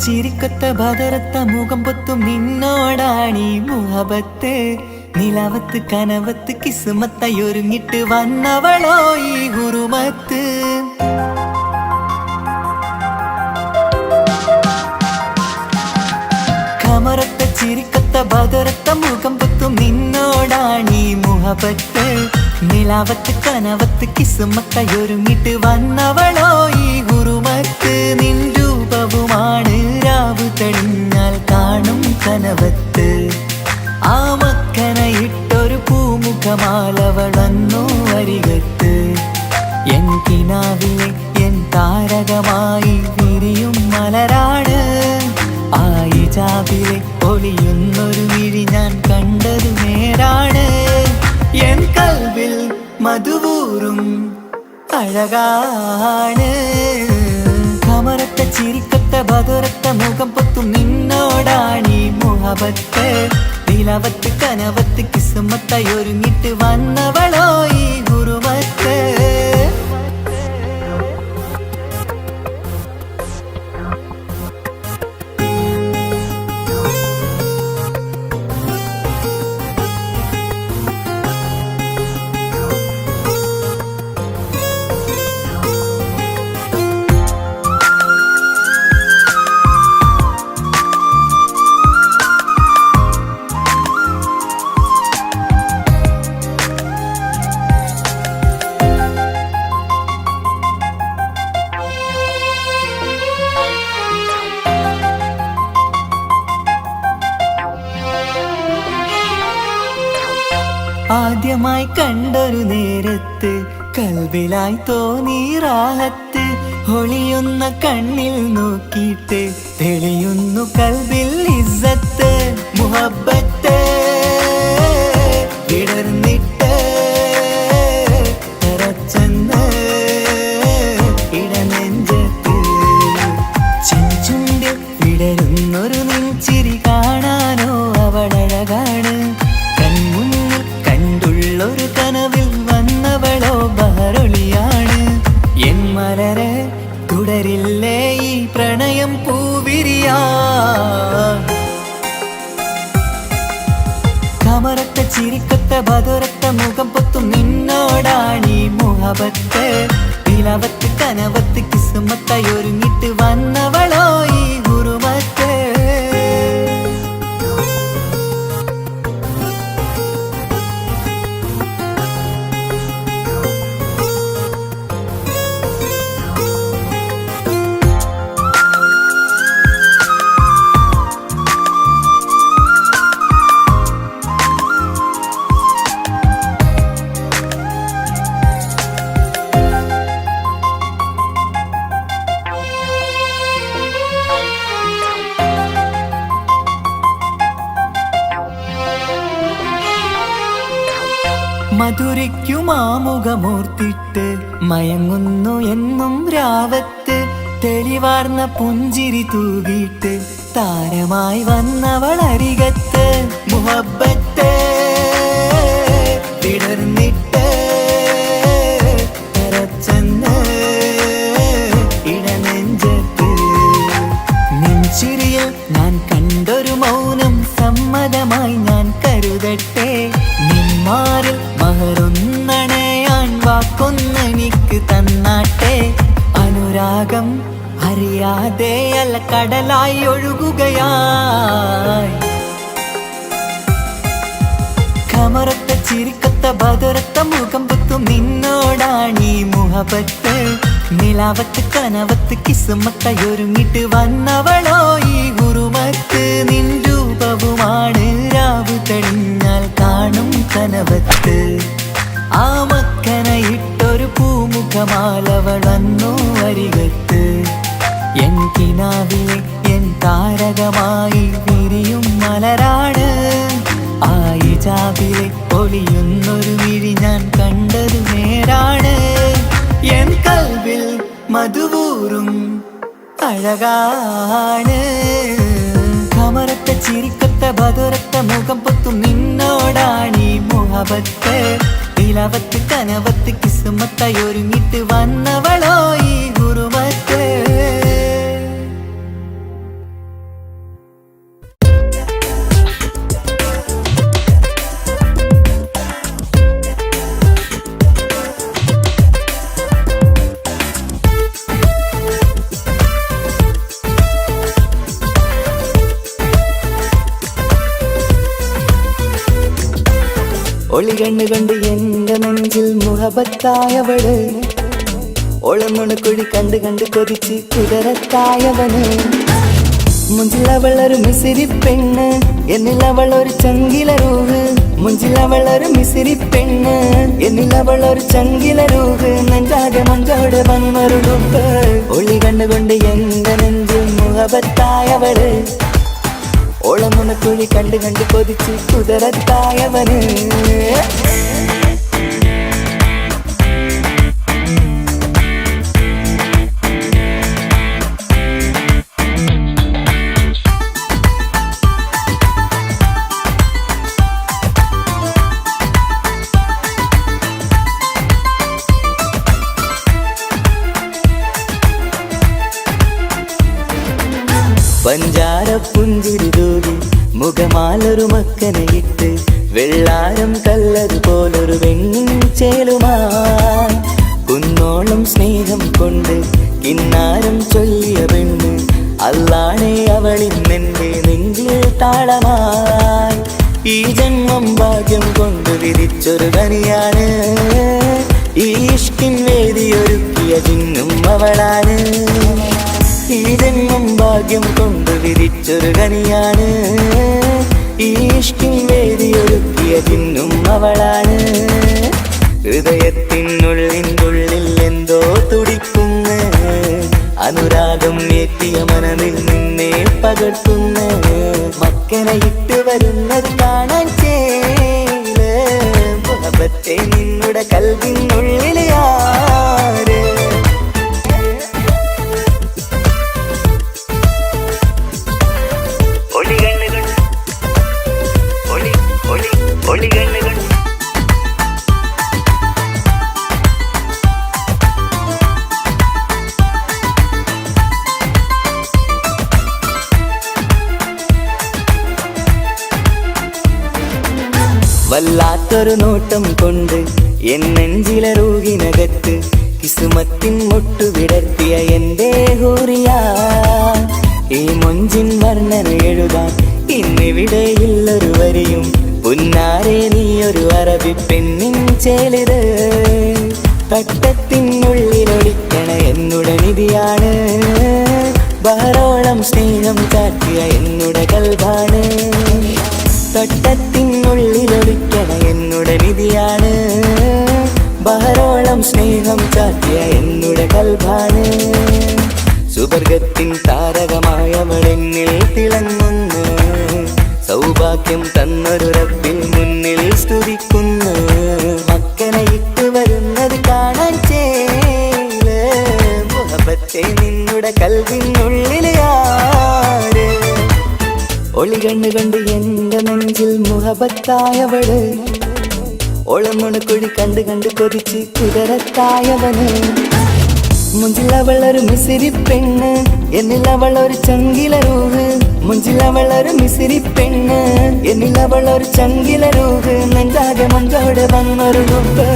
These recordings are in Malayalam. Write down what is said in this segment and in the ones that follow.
ചിരിക്കൊത്ത ബദറത്ത മുഖം പൊത്തും നിന്നോടാണീ മുഹബത്ത്. നിലവത്ത് കനവത്ത് കിസ്മത്തായി ഒരുങ്ങിട്ട് വന്നവളോ ഈ ഹുറുമത്ത്. കമറത്ത ചിരിക്കൊത്ത ബദറത്ത മുഖം പൊത്തും നിന്നോടാണീ മുഹബത്ത്. നിലവത്ത് കനവത്ത് കിസ്മത്തായി ഒരുങ്ങിട്ട് വന്നവളോ ഈ ഹുറുമത്ത്. നിൻ രൂപവുമാണ് രാവ് തെളിഞ്ഞാൽ കാണും കനവത്ത്. ആ മക്കനയിട്ടൊരു പൂമുഖമാലവളന്നു അരികത്ത്. എൻ കിനാവിലെ എൻ താരകമായി വിരിയും മലരാണ്. ആ ഇജാബിലെ ഒളിയുന്നൊരു മിഴി ഞാൻ കണ്ടതു നേരാണ്. എൻ കൽവിൽ മധുവൂറും അഴകാണ്. കമറത്ത ചിരിക്കത്ത ബദറത്ത മുഖം പൊത്തും നിന്നോടാണീ മുഹബത്ത്. നിലവത്ത് കനവത്ത് കിസ്മത്തായി ഒരുങ്ങിട്ട് വന്നവളോ ഈ ഹുറുമത്ത്. ആദ്യമായി കണ്ടൊരു നേരത്ത് കൽബിലായി തോന്നി റാഹത്ത്. ഒളിയുന്ന കണ്ണിൽ നോക്കിയിട്ട് തെളിയുന്നു കൽബിൽ ഇസ്സത്ത്. മുഹബ്ബത്ത് വിടർന്നിട്ട് തറച്ചെന്ന് ഇടനെഞ്ചത്ത്. ചെഞ്ചുണ്ടിൽ വിടരുന്നൊരു നെഞ്ചിരി കാണാനോ അവളഴകാണ്. ഒരു കനവിൽ വന്നവളോ ബഹറൊളിയാണ്. എൻ മലരെ തുടരില്ലേ ഈ പ്രണയം പൂവിരിയാ. കമറത്ത ചിരിക്കത്ത ബദറത്ത മുഖം പൊത്തും നിന്നോടാണീ മുഹബത്ത്. നിലവത്ത് കനവത്ത് കിസ്മത്തായി ഒരുങ്ങിട്ട് വന്നവളോ ഈ ഹുറുമത്ത്. മധുരിക്കുമാമുഖമൂർത്തിട്ട് മയങ്ങുന്നു എന്നും രാവത്ത്. തെളിവാർന്ന പുഞ്ചിരി തൂകിയിട്ട് താരമായി വന്നവൾ അരികത്ത്. മുഹബ്ബത്ത് വിടർന്നിട്ട് തറച്ചെന്ന് ഇടനെഞ്ചത്ത്. നെഞ്ചിരിയിൽ ഞാൻ കണ്ടൊരു മൗനം സമ്മതമായി ഞാൻ കരുതട്ടെ. നിന്മാരിൽ മഹറൊന്നണയാൻ വാക്കൊന്നെനിക്ക് തന്നാട്ടെ. അനുരാഗം അറിയാതെ അല്ല കടലായി ഒഴുകുകയായി. കമറത്ത ചിരിക്കത്ത ബദറത്ത മുഖം പൊത്തും നിന്നോടാണീ മുഹബത്ത്. നിലവത്ത് കനവത്ത് കിസ്മത്തായി ഒരുങ്ങിട്ട് വന്നവളോ ഈ ഹുറുമത്ത്. നിൻ രൂപവുമാണ് രാവ് തെളിഞ്ഞാൽ കാണും കനവത്ത്. ആ മക്കനയിട്ടൊരു പൂമുഖമാലവളന്നു അരികത്ത്. എൻ കിനാവിലെ എൻ താരകമായി വിരിയും മലരാണ്. ആ ഇജാബിലെ ഒളിയുന്നൊരു മിഴി ഞാൻ കണ്ടതു നേരാണ്. എൻ കൽവിൽ മധുവൂറും അഴകാണ്. കമറത്ത ചിരിക്കത്ത ബദറത്ത മുഖം പൊത്തും നിന്നോടാണീ മുഹബത്ത്. നിലവത്ത് കനവത്ത് കിസ്മത്തായി ഒരുങ്ങിട്ട് വന്നവളോ ഈ ഹുറുമത്ത്. ഒളി കണ്ണുകൊണ്ട് എന്റെ നെഞ്ചിൽ മുഹബത്തായവള് ഒളമുണക്കുഴി കണ്ട് കണ്ട് കൊതിച്ച് കുതിരത്തായവന് മുഞ്ചിലവളൊരു മിസിരി പെണ്ണ് എന്നിലവളൊരു ചങ്കില രൂഹ് മുഞ്ചിലവളൊരു മിസിരി പെണ്ണ് എന്നിലവളൊരു ചങ്കില രൂഹ് നെഞ്ചാകെ മഞ്ചോട് വന്നൊരുടുപ്പ് ഒളി കണ്ണുകൊണ്ട് എന്റെ നെഞ്ചിൽ മുഹബത്തായവള് ഓളമുണക്കുഴി കണ്ട് കണ്ട് കൊതിച്ച് കുതിരത്തായവന് പഞ്ചാര പുഞ്ചിരി തൂകി മുഖമാലൊരു മക്കനയിട്ട് വെള്ളാരം കല്ലതുപോലൊരു വെണ്ണിൻ ചേലുമായി കുന്നോളം സ്നേഹം കൊണ്ട് കിന്നാരം ചൊല്ലിയ പെണ്ണ് അല്ലാണേ അവളിന്നെന്റെ നെഞ്ചിൽ താളമായി ഈ ജന്മം ഭാഗ്യം കൊണ്ട് വിധിച്ചൊരു കനിയാണ് ഈ ഇഷ്കിൻ വേദിയൊരുക്കിയ ജിന്നും അവളാണ് ഈ ജന്മം ഭാഗ്യം കൊണ്ട് വിധിച്ചൊരു കനിയാണ് ഈ ഇഷ്കിൻ വേദിയൊരുക്കിയ ജിന്നും അവളാണ് ഹൃദയത്തിനുള്ളിനുള്ളിൽ എന്തോ തുടിക്കുന്ന അനുരാഗം ഏറ്റിയ മനതിൽ നിന്നെ പകർത്തുന്ന മക്കനെ ഇട്ട് വരുന്നത് കാണാൻ ചേല് മുഹബത്തെ നിന്നുടെ കൽവിനുള്ളിൽ ആര് വല്ലാത്തൊരു നോട്ടം കൊണ്ട് എൻ നെഞ്ചിലെ റൂഹിനകത്ത് കിസുമത്തിൻ മുട്ടു വിടർത്തിയ എന്റെ ഹൂറിയ ഈ മൊഞ്ചിൻ വർണ്ണന എഴുതാൻ ഇന്നിവിടെയുള്ളൊരു വരിയും പുന്നാരെ നീയൊരു അറബി പെണ്ണിൻ ചേലിത് തട്ടത്തിനുള്ളിലൊളിക്കണ എന്നുടെ നിധിയാണ് ബഹറോളം സ്നേഹം കാട്ടിയ എന്നുടെ കൽബാണ് തട്ടത്തിനുള്ളിലൊളിക്കണ എന്നുടെ നിധിയാണ് ബഹറോളം സ്നേഹം കാട്ടിയ എന്നുടെ കൽബാണ് സുവർഗത്തിൻ താരകമായവളെന്നിൽ തിളങ്ങുന്നു സൗഭാഗ്യം തന്നൊരു റബ്ബിൽ മുന്നിൽ സ്തുതിക്കുന്നു മക്കനെ ഇട്ട് വരുന്നത് കാണാൻ ചേല് മുഹബത്തെ നിന്നുടെ കൽവിനുള്ളിൽ ആര് ഒളി കണ്ണുകൊണ്ട് എന്റെ നെഞ്ചിൽ മുഹബത്തായവള് ഒളമുണക്കുഴി കണ്ട് കണ്ട് കൊതിച്ച് കുതിരത്തായവന് മുഞ്ചിലവളൊരു മിസിരി പെണ്ണ് എന്നിലവളൊരു ചങ്കില രൂഹ് മുഞ്ചിലവളൊരു മിസിരി പെണ്ണ് എന്നിലവളൊരു ചങ്കില രൂഹ് നെഞ്ചാകെ മഞ്ചോട് വന്നൊരുടുപ്പ്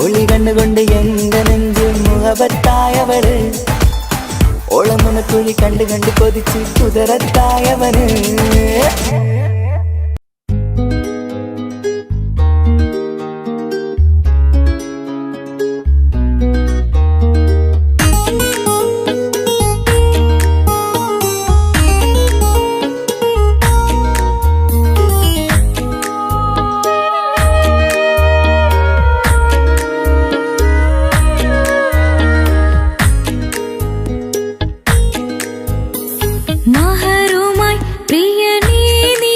ഒളി കണ്ണുകൊണ്ട് എന്റെ നെഞ്ചിൽ മുഹബത്തായവള് ഓളമുണക്കുഴി കണ്ട് കണ്ട് കൊതിച്ച് കുതിരത്തായവന് മഹറുമായി പ്രിയനേ നീ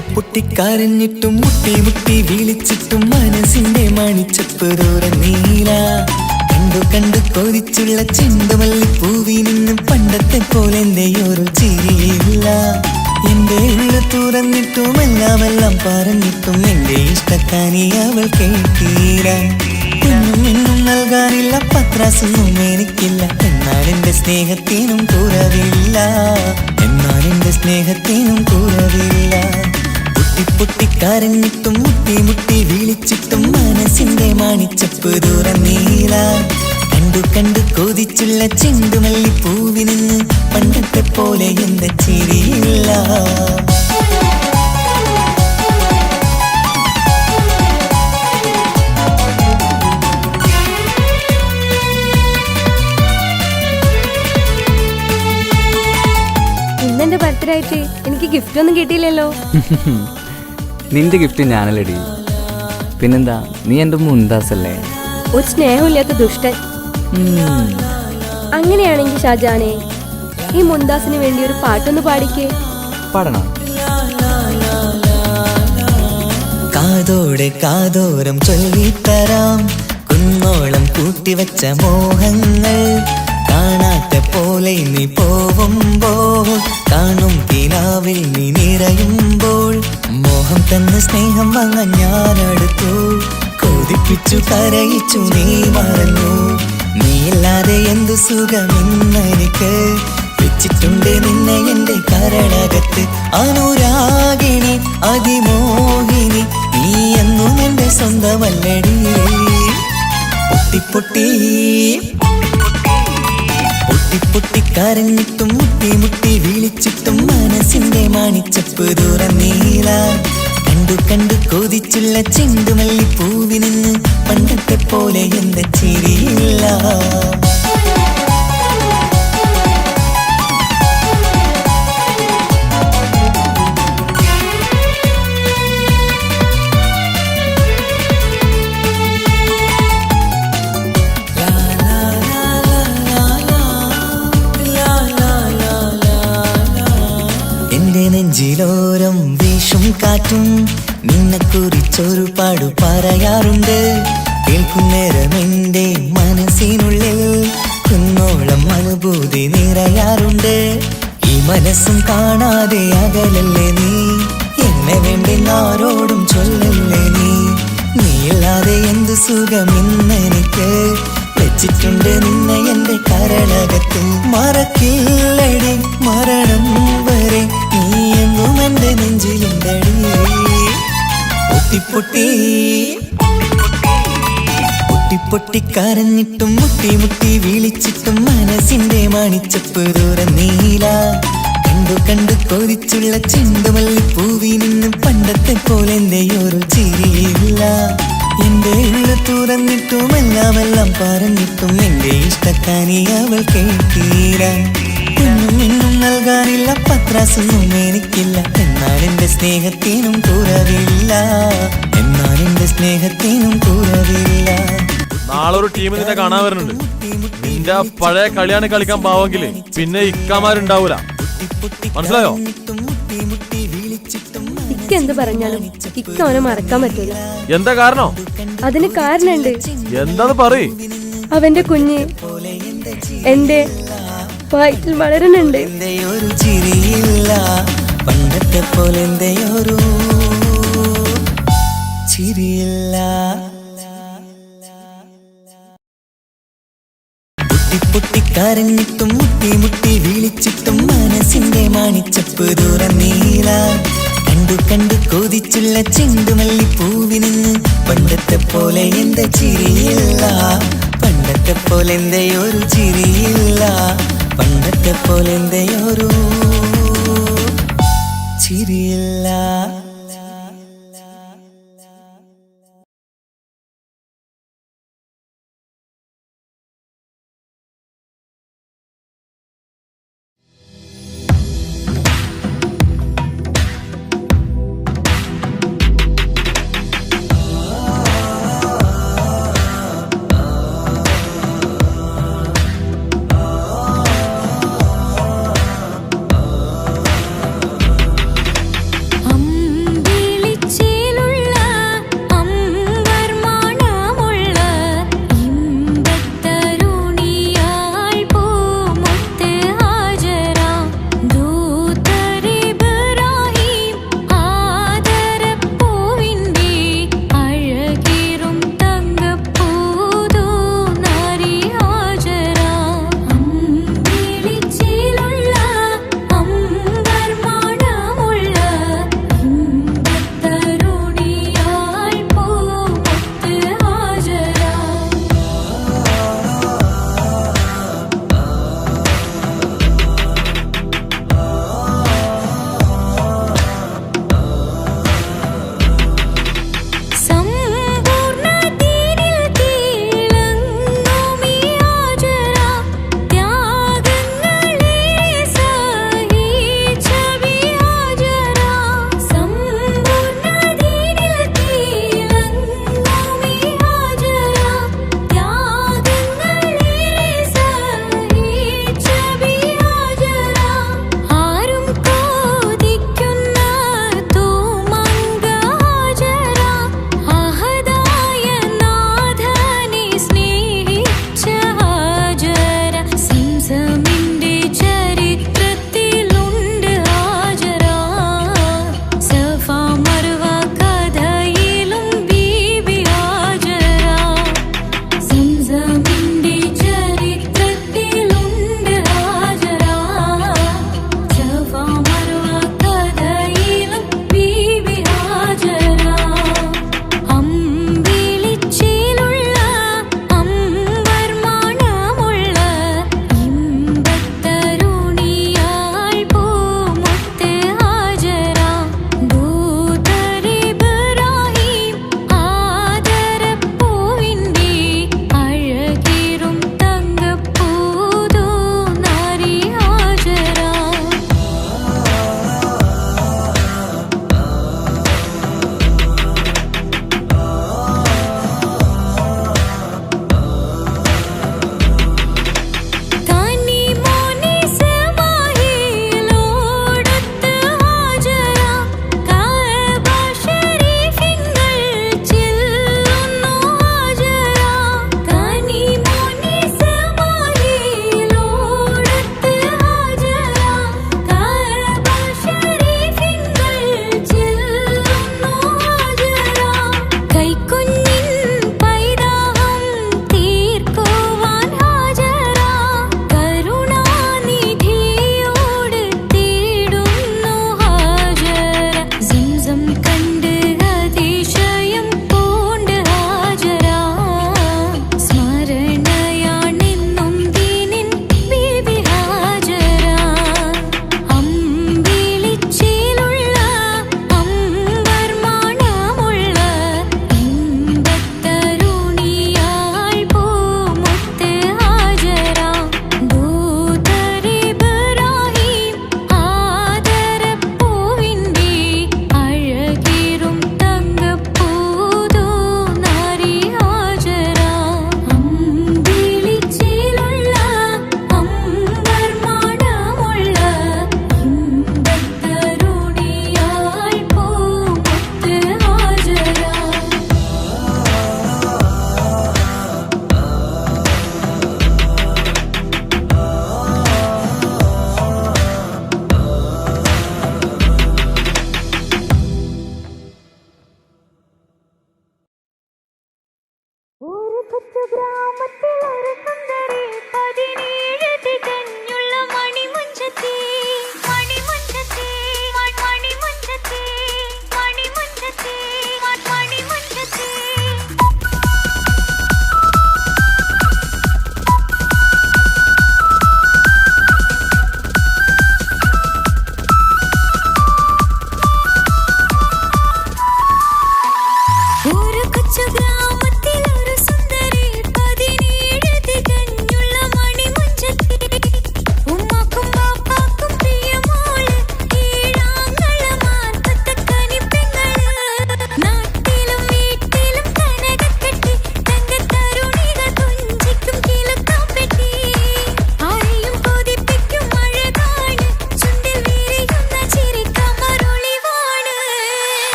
പൊട്ടിക്കരഞ്ഞിട്ടും മുട്ടി മുട്ടി വിളിച്ചിട്ടും മനസ്സിന്റെ മണിച്ചപ്പ് തുറന്നീല. കണ്ടു കണ്ടു കൊതിച്ചുള്ള ചെണ്ടുമല്ലിപ്പൂവിൽ നിന്നും പണ്ടത്തെ പോലെ എന്റെ ഒരു ചിരിയില്ല. എന്റെ ഉള്ളു തുറന്നിട്ടും എല്ലാം പറഞ്ഞിട്ടും എന്റെ ഇഷ്ടക്കാനി അവൾ കേട്ടീര. എന്നും നൽകാനില്ല പത്രാസൊന്നും എനിക്കില്ല. എന്നാൽ എന്റെ സ്നേഹത്തിനും കുറവില്ല. പൊട്ടിക്കരഞ്ഞിട്ടും മുട്ടി മുട്ടി വിളിച്ചിട്ടും മനസ്സിന്റെ മണിച്ചപ്പ് തുറന്നീല. കണ്ടു കണ്ടു കൊതിച്ചുള്ള ചെണ്ടുമല്ലിപ്പൂവിൽ നിന്ന് പണ്ടത്തെ പോലെ എന്റെ ചിരിയില്ല. ഇന്നെന്റെ ബർത്ത്ഡേ ആയിട്ട് എനിക്ക് ഗിഫ്റ്റ് ഒന്നും കിട്ടിയില്ലല്ലോ. നിന്റെ ഗിഫ്റ്റ് ഞാനല്ലടി, പിന്നെന്താ, നീ എൻ്റെ മുന്താസല്ലേ. ഒരു സ്നേഹമില്ലാത്ത ദുഷ്ടൻ. അങ്ങനെയാണെങ്കിൽ ഷാജാനെ, ഈ മുന്താസിന് വേണ്ടി ഒരു പാട്ടൊന്ന് പാടിക്കേ. പാടണം. കാതോടെ കാതോരം ചൊല്ലിത്തരാം കുന്നോളം കൂട്ടിവെച്ച മോഹങ്ങൾ. കാണാത്ത പോലെ നീ പോവുമ്പോൾ, കാണും കിനാവിൽ നീ നിറയുമ്പോൾ, മോഹം തന്ന സ്നേഹം വാങ്ങാൻ ഞാനടുത്തു. കൊതിപ്പിച്ചു കരയിച്ചു നീ മറന്നു. നീയില്ലാതെ എന്തു സുഖമെന്നെനിക്ക്. വെച്ചിട്ടുണ്ട് നിന്നെ എന്റെ കരളകത്ത്. അനുരാഗിണി അതിമോഹിനി, നീ എന്നും എന്റെ സ്വന്തമല്ലടി. പൊട്ടിക്കരഞ്ഞിട്ടും മുട്ടി മുട്ടി വിളിച്ചിട്ടും മനസ്സിന്റെ മണിച്ചപ്പ് തുറന്നീല. കണ്ടു കണ്ടു കൊതിച്ചുള്ള ചെണ്ടുമല്ലിപ്പൂവിൽ നിന്ന് പണ്ടത്തെ പോലെ എന്റെ ചിരിയില്ല. നെഞ്ചിലോരം വീശും കാറ്റും നിന്നെക്കുറിച്ചൊരു പാടു പറയാറുണ്ട്. കേൾക്കുന്നേരം എന്റെ മനസ്സിനുള്ളിൽ കുന്നോളം അനുഭൂതി നിറയാറുണ്ട്. ഈ മനസ്സും കാണാതെ അകലല്ലേ നീ, എന്നെ വേണ്ടെന്നാരോടും ചൊല്ലല്ലേ നീ. നീയില്ലാതെ എന്തു സുഖമെന്നെനിക്ക്. വെച്ചിട്ടുണ്ട് നിന്നെ എന്റെ കരളകത്ത്. മറക്കില്ലടി മരണം വരെ, നീ എന്നും എന്റെ നെഞ്ചിലുണ്ടടി. പൊട്ടിക്കരഞ്ഞിട്ടും മുട്ടി മുട്ടി വിളിച്ചിട്ടും മനസ്സിന്റെ മണിച്ചപ്പ് തുറന്നീല. കണ്ടു കണ്ടു കൊതിച്ചുള്ള ചെണ്ടുമല്ലിപ്പൂവിൽ നിന്ന് പണ്ടത്തെ പോലെ എന്റെ ഒരു ചിരിയില്ല. എന്റെ ഉള്ളു തുറന്നിട്ടും എല്ലാം പറഞ്ഞിട്ടും എന്റെ ഇഷ്ടക്കാനി അവൾ കേട്ടീര. എന്നും നൽകാനില്ല പത്രാസൊന്നും എനിക്കില്ല. എന്നാൽ എന്റെ സ്നേഹത്തിനും കുറവില്ല. നാളെ ഒരു ടീം നിന്നെ കാണാൻ വരുന്നുണ്ട്. നിന്റെ പഴയ കളിയാണ് കളിക്കാൻ പാവെങ്കില് പിന്നെ ഇക്കമാരുണ്ടാവൂല. മനസ്സിലായോ? ഇക്ക എന്ത് പറഞ്ഞാലും ഇക്ക അവനെ മറക്കാൻ പറ്റൂല. എന്താ കാരണം? അതിന് കാരണമുണ്ട്. എന്താന്ന് പറയ്. അവന്റെ കുഞ്ഞ് എന്റെ വയറ്റിൽ വളരുന്നുണ്ട്. പണ്ടത്തെ പോലെ ഒരു ചിരിയില്ല. പൊട്ടിക്കരഞ്ഞിട്ടും മുട്ടി മുട്ടി വിളിച്ചിട്ടും മനസ്സിന്റെ മണിച്ചപ്പ് തുറന്നീല. കണ്ടു കണ്ടു കൊതിച്ചുള്ള ചെണ്ടുമല്ലിപ്പൂവിൽ നിന്ന് പണ്ടത്തെ പോലെ എന്റെ ചിരിയില്ല. പണ്ടത്തെ പോലെ എന്റെ ഒരു ചിരിയില്ല. പണ്ടത്തെ പോലെ എന്റെ ഒരു ചിരിയില്ല. അമ്മ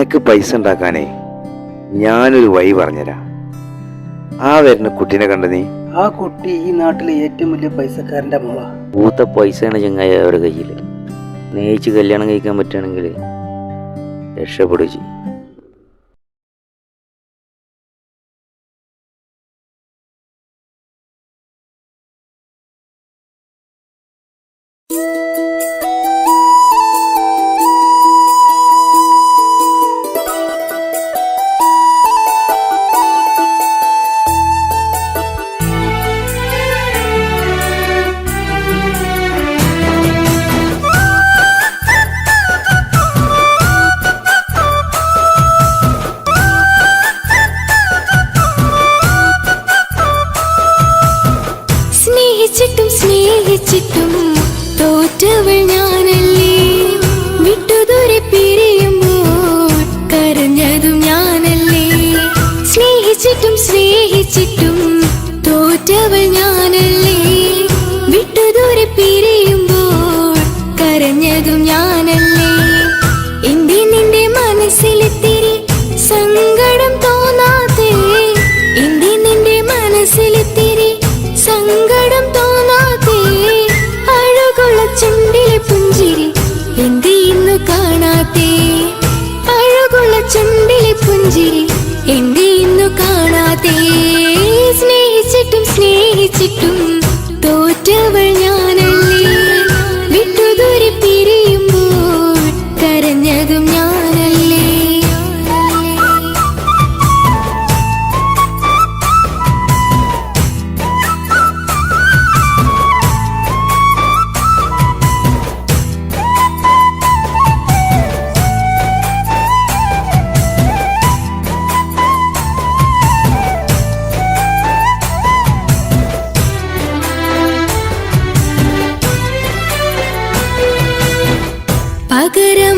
നിനക്ക് പൈസ ഉണ്ടാക്കാനേ ഞാനൊരു വഴി പറഞ്ഞുതരാം. ആ വരുന്ന കുട്ടീനെ കണ്ട നീ? ആ കുട്ടി ഈ നാട്ടിലെ ഏറ്റവും വലിയ പൈസക്കാരന്റെ മോളാ. പൂത്ത പൈസയാണ് ചങ്ങായി അവരുടെ കയ്യിൽ. സ്നേഹിച്ച് കല്യാണം കഴിക്കാൻ പറ്റുകയാണെങ്കിൽ രക്ഷപ്പെടുക ചെയ്യും. സ്നേഹിച്ചിട്ടും തോറ്റവൾ ഞാനല്ലേ, വിട്ടുദൂരെ പിരിയുമ്പോൾ കരഞ്ഞതും ഞാനല്ലേ. സ്നേഹിച്ചിട്ടും തോറ്റവൾ ഞാനല്ലേ, വിട്ടുദൂരെ പിരിയുമ്പോൾ കരഞ്ഞതും ഞാനല്ലേ. എന്റെ നിന്റെ മനസ്സിലെത്തിരി സങ്കടം തോന്നാതെ, എന്റെ നിന്റെ മനസ്സിലെത്തിരി സങ്കടം തോന്നാതെ, അഴകുള്ള ചുണ്ടിലെ പുഞ്ചിരി എന്തേ ഇന്നു കാണാതെ, അഴകുള്ള ചുണ്ടിലെ പുഞ്ചിരി എന്തേ ഇന്നു കാണാതെ. സ്നേഹിച്ചിട്ടും തോറ്റവൾ ഞാനല്ലേ, വിട്ടുദൂരെ പിരിയുമ്പോൾ കരഞ്ഞതും ഞാനല്ലേ.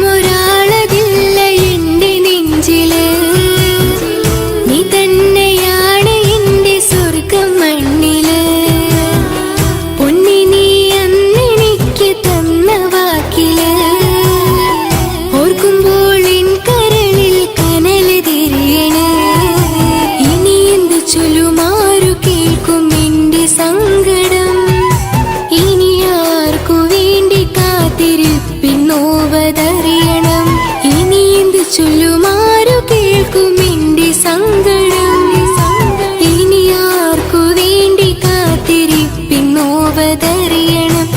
പകരമൊരാളതില്ല എന്റെ നെഞ്ചില്, നീ തന്നെയാണ് എന്റെ സ്വർഗം മണ്ണില്. പൊന്നി നീ അന്നെനിക്ക് തന്ന വാക്കില്, ഓർക്കുമ്പോൾ എൻ കരളിൽ കനല് തിരിയണ്. ഇനി എന്ത് ചൊല്ലുമാരു കേൾക്കും എന്റെ സങ്കടം, ഇനി ആർക്കു വേണ്ടി കാത്തിരിപ്പിന്നോവതറിയണം. ഇനി എന്ത് ചൊല്ലുമാരു കേൾക്കും എന്റെ സങ്കടം, ഇനി ആർക്കു വേണ്ടി കാത്തിരിപ്പിന്നോവതറിയണം,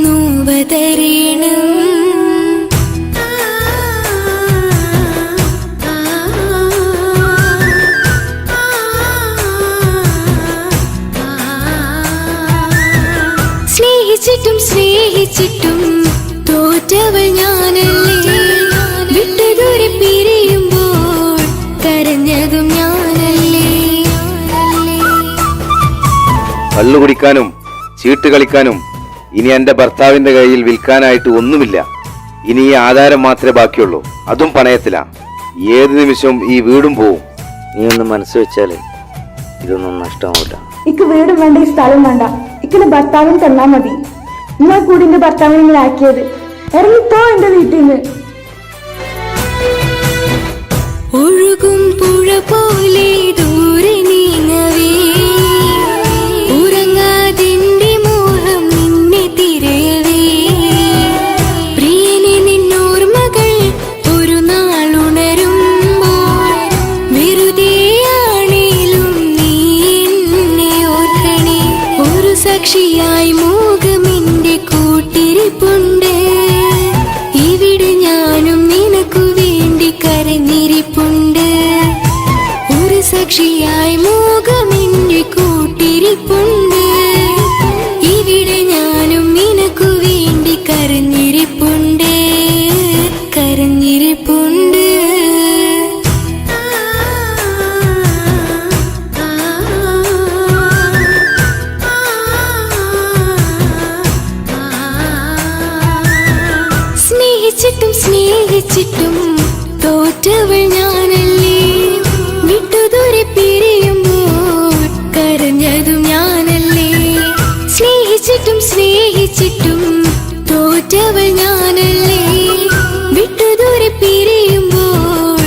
നോവതറിയണം. സ്നേഹിച്ചിട്ടും തോറ്റവൾ ഞാനല്ലേ, വിട്ടുദൂരെ പിരിയുമ്പോൾ കരഞ്ഞതും ഞാനല്ലേ. കള്ളു കുടിക്കാനും ചീട്ട് കളിക്കാനും ഇനി എന്റെ ഭർത്താവിന്റെ കയ്യിൽ വിൽക്കാനായിട്ട് ഒന്നുമില്ല. ഇനി ഈ ആധാരം മാത്രമേ ബാക്കിയുള്ളൂ, അതും പണയത്തിലാ. ഏത് നിമിഷവും ഈ വീടും പോവും. നീ ഒന്ന് മനസ്സ് വെച്ചാലേ ഇതൊന്നും നഷ്ടമാവില്ല. ഇക്ക് വീടും വേണ്ട, ഈ സ്ഥലം വേണ്ട, ഇക്കിന് ഭർത്താവിന് തന്നാ മതി. നിങ്ങൾ കൂടി എന്റെ ഭർത്താവിനെ നിങ്ങൾ ആക്കിയത്. ഇറങ്ങിപ്പോ എന്റെ വീട്ടിൽ നിന്ന്. ഒഴുകും പുഴ പോലെ ദൂരെ നീങ്ങവേ, ഉറങ്ങാതിന്റെ മോഹം നിന്നെ തിരയവേ. പ്രിയനെ നിന്നോർമ്മകൾ ഒരു നാളുണരുമ്പോൾ, വെറുതെയാണേലും നീ എന്നെ ഓർക്കണേ. ഒരു സാക്ഷിയായി മോഹമെന്റെ കൂട്ടിരിപ്പുണ്ട്, ഇവിടെ ഞാനും നിനക്കു വേണ്ടി കരഞ്ഞിരിപ്പുണ്ട്. ഒരു സാക്ഷിയായി മോഹമെന്റെ കൂട്ടിരിപ്പുണ്ട്, ഇവിടെ ഞാനും നിനക്കു വേണ്ടി കരഞ്ഞിരിപ്പുണ്ട്, കരഞ്ഞിരിപ്പുണ്ട്. സ്നേഹിച്ചിട്ടും തോറ്റവൾ ഞാനല്ലേ, വിട്ടുദൂരെ പിരിയുമ്പോൾ കരഞ്ഞതും ഞാനല്ലേ. സ്നേഹിച്ചിട്ടും തോറ്റവൾ ഞാനല്ലേ, വിട്ടുദൂരെ പിരിയുമ്പോൾ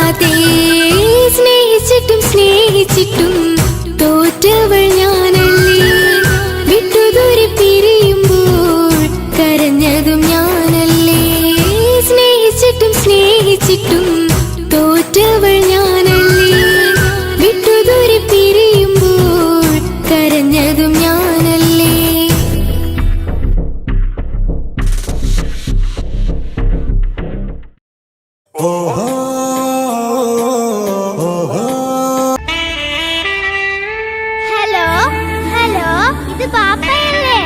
മാതേ സ്നേഹിച്ചിട്ടും സ്നേഹിച്ചിട്ടും തോറ്റവൾ ഞാനല്ലേ വിട്ടുദൂരെ പിരിയുമ്പോൾ കരഞ്ഞതും ഞാനല്ലേ സ്നേഹിച്ചിട്ടും സ്നേഹിച്ചിട്ടും തോറ്റവൾ ഞാനല്ലേ വിട്ടുദൂരെ പിരിയുമ്പോൾ കരഞ്ഞതും ഞാനല്ലേ. ഹലോ ഹലോ, ഇത് പാപ്പയല്ലേ?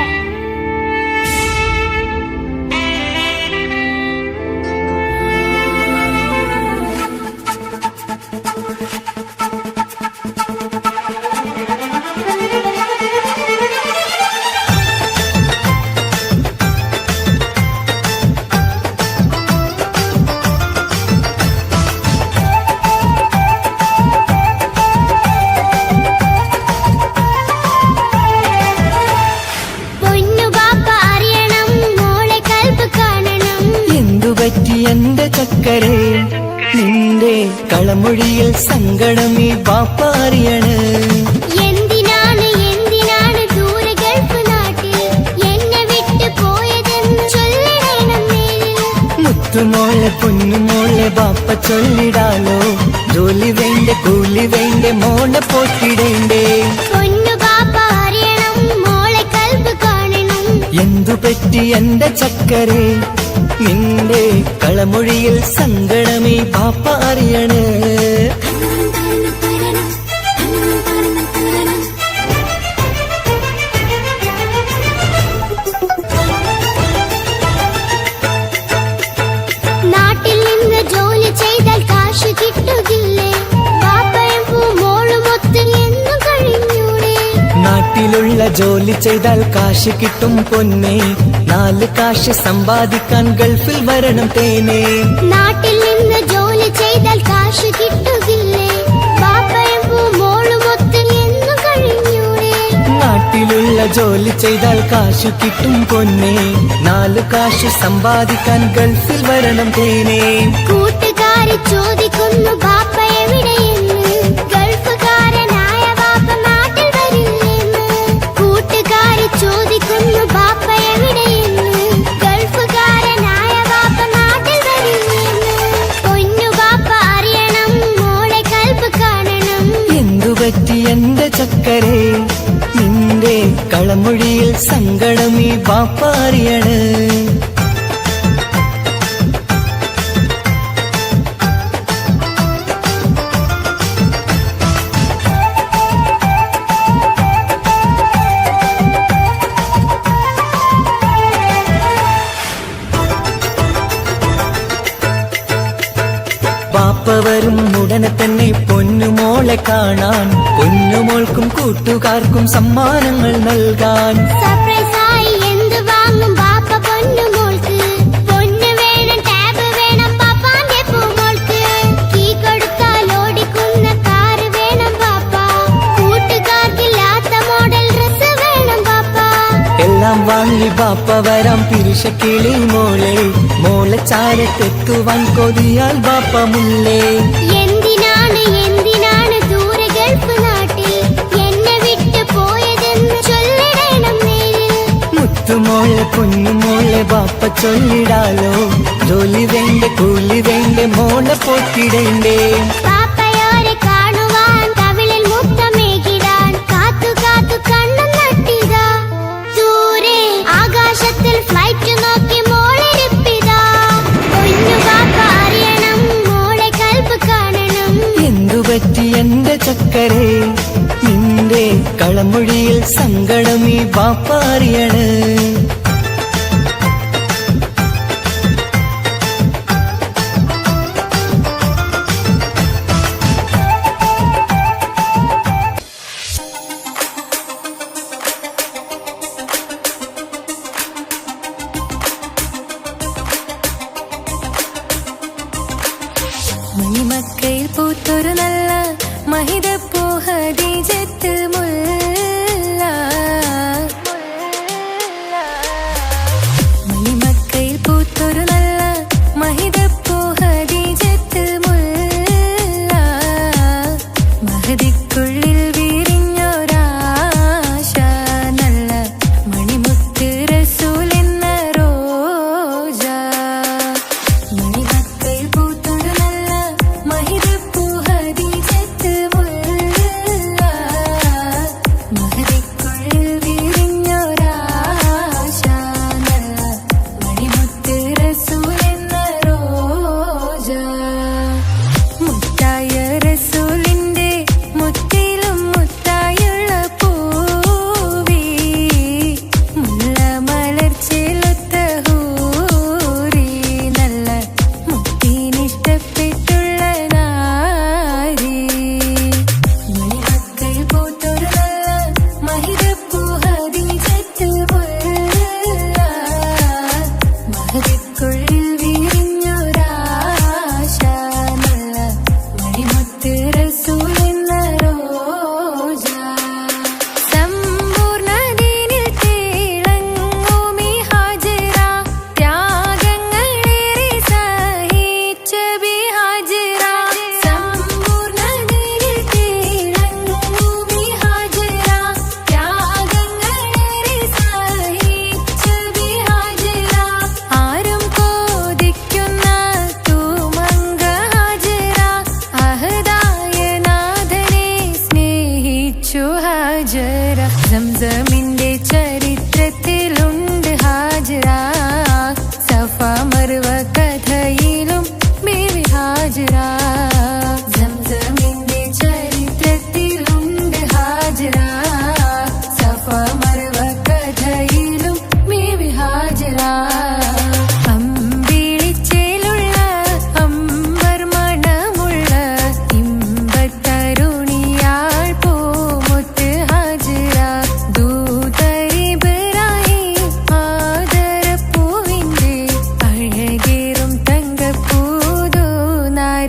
എന്തുപറ്റി എന്റെ ചക്കരെ നിന്റെ കളമൊഴിയിൽ സങ്കടമീ ബാപ്പ അറിയണ്. എന്തിനാണ് എന്തിനാണ് ദൂരെ ഗൾഫ് നാട്ടിൽ എന്നെ വിട്ട് പോയതെന്ന് ചൊല്ലിടണം നേരിൽ. മുത്തുമോളെ പൊന്നുമോളെ ബാപ്പ ചൊല്ലിടാലോ, ജോലി വേണ്ട കൂലി വേണ്ട മോളെ പോറ്റിടേണ്ടേ. പൊന്നു ബാപ്പ അറിയണം മോളെ കൽബ് കാണണം. എന്തുപറ്റി എന്റെ ചക്കരെ നിന്റെ കളമൊഴിയിൽ സങ്കടമീ ബാപ്പ അറിയണ്. നാട്ടിൽ നിന്ന് ജോലി ചെയ്താൽ കാശ് കിട്ടുകില്ലേ? ബാപ്പയും മോളുമൊത്ത് എന്നും കഴിഞ്ഞൂടെ? നാട്ടിലുള്ള ജോലി ചെയ്താൽ കാശ് കിട്ടും പൊന്നെ, 4 കാശ് സമ്പാദിക്കാൻ ഗൾഫിൽ വരണം തേനെ. നാട്ടിൽ നിന്ന് ജോലി ചെയ്താൽ കാശ് കിട്ടുകില്ലേ? ബാപ്പയും മോളുമൊത്ത് എന്നും കഴിഞ്ഞൂടെ? നാട്ടിലുള്ള ജോലി ചെയ്താൽ കാശ് കിട്ടും പൊന്നെ, 4 കാശ് സമ്പാദിക്കാൻ ഗൾഫിൽ വരണം തേനെ. കൂട്ടുകാരി ചോദിക്കുന്നു ബാപ്പ എവിടെയെന്ന്, ഗൾഫുകാരനായ ബാപ്പ നാട്ടിൽ വരില്ലെന്ന്. കൂട്ടുകാരി ചോദിക്കുന്നു ബാപ്പ എവിടെയെന്ന്, ഗൾഫുകാരനായ ബാപ്പ നാട്ടിൽ വരില്ലെന്ന്. പൊന്നു ബാപ്പ അറിയണം മോളെ കൽബ് കാണണം. എന്തുപറ്റി എന്റെ ചക്കരെ നിന്റെ കളമൊഴിയിൽ സങ്കടമീ ബാപ്പ അറിയണ്. ബാപ്പ വരും ഉടനെ തന്നെ പൊന്നുമോളെ കാണാൻ, പൊന്നുമോൾക്കും കൂട്ടുകാർക്കും സമ്മാനങ്ങൾ നൽകാൻ. സർപ്രൈസായി എന്ത് വാങ്ങും ബാപ്പ പൊന്നു മോൾക്ക്? പൊന്നു വേണം, ടാബ് വേണം പാപ്പാന്റെ പൂമോൾക്ക്. കീ കൊടുത്താൽ ഓടിക്കുന്ന കാറ് വേണം ബാപ്പ. കൂട്ടുകാർക്കില്ലാത്ത മോഡൽ ഡ്രസ് വേണം ബാപ്പ. എല്ലാം വാങ്ങി ബാപ്പ വരാം പിരിശക്കിളി മോളെ, മോളെ ചാരത്തെത്തുവാൻ കൊതിയാൽ ബാപ്പ മുല്ലേ. എന്തിനാണ് എന്തിനാണ് ദൂരെ ഗൾഫ് നാട്ടിൽ എന്നെ വിട്ട് പോയതെന്ന് ചൊല്ലിടണം നേരിൽ. മുത്തുമോളെ പൊന്നുമോളെ ബാപ്പ ചൊല്ലിടാലോ, ജോലി വേണ്ട കൂലി വേണ്ട മോളെ പോറ്റിടേണ്ടേ. പാപ്പയോരെ കാണുവാൻ കവിളിൽ മുത്തമേകിടാൻ കാത്തു കാത്തു കണ്ണും നട്ടിതാ. ദൂരെ ആകാശത്തിൽ ഫ്ലൈറ്റ് നോക്കി മോളിരിപ്പിതാ. പൊന്നു ബാപ്പ അറിയണം മോളെ കൽബ് കാണണം. എന്തുപറ്റി എന്റെ ചക്കരെ നിന്റെ കളമൊഴിയിൽ സങ്കടമീ ബാപ്പ അറിയണ്. മണിമക്കയിൽ പൂത്തൊരു നല്ല മഹിതപ്പൂ ഹദീജത്ത് മുല്ല. മണിമക്കയിൽ പൂത്തൊരു നല്ല മഹിതപ്പൂ ഹദീജത്ത് മുല്ല.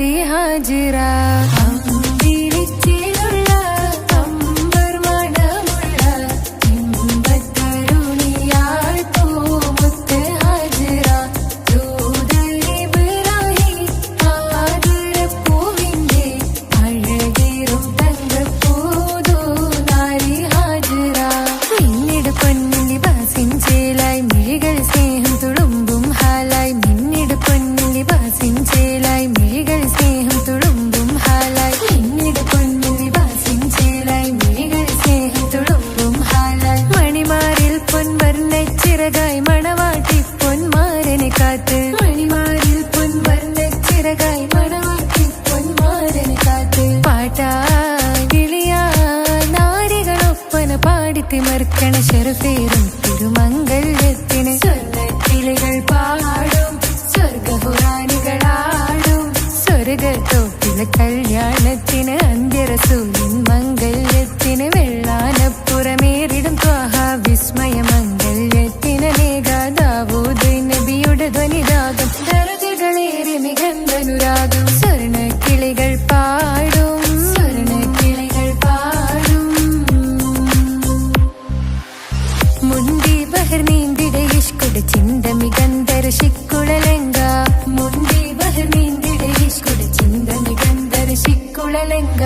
നാരി ഹാജിറ അമ്പിളിച്ചിലുള്ള അമ്പർ മണമുള്ള ഇമ്പത്തരുണിയാൾ പൂമുത്ത് ഹാജിറ ദൂതരിബ്രാഹിം ആദരപ്പൂവിന്റെ അഴകേറും തങ്കപ്പൂതൂ നാരി ഹാജിറ പിന്നീട് പൊന്നിൽ ലിബാസിൻ ചേലായി മിഴികൾ സ്നേഹം തുളുമ്പും ഹാലായി മിന്നിട് പൊന്നിൽ ലിബാസിൻ ചേലായി മിഴികൾ സ്നേഹം തുളുമ്പും ഹാലായി മിന്നിട് പൊന്നിൽ ലിബാസിൻ ചേലായി മിഴികൾ സ്നേഹം തുളുമ്പും ഹാലായി മണിമാരിൽ പൊൻവർണ്ണച്ചിറകായി മണവാട്ടി പൊന്മാരനെ കാത്ത് മണിമാരിൽ പൊൻവർണ്ണച്ചിറകായി മണവാട്ടി പൊന്മാരനെ കാത്ത് പാട്ടായി വിളിയായി നാരികളൊപ്പന പാടിത്തിമർക്കണ ശരഫേറും തിരുമംഗല്യത്തിന് സ്വർണ്ണക്കിളികൾ പാടും സ്വർഗഹുറാനികളാടും സ്വർഗത്തോപ്പിലെ കല്യാണത്തിന് അന്ത്യറസൂലിൻ മംഗല്യത്തിന് വെള്ളാനപ്പുറമേറിടും ത്വാഹ വിസ്മയ മംഗല്യത്തിന് ദാവൂദ് നബിയുടെ ധ്വനിരാഗം ദരജകളേറെ മികന്ധനുരാഗം സ്വർണ്ണക്കിളികൾ പാടും സ്വർണ്ണക്കിളികൾ പാടും മുണ്ടി ബഹർ നീന്തിടെ ഇഷ്കുടെ ചിന്ത മികന്ധര ശിക്കുളലങ്ക മുണ്ടി ബഹർ നീന്തിടെ ഇഷ്കുടെ ചിന്ത മികന്ധര ശിക്കുളലങ്ക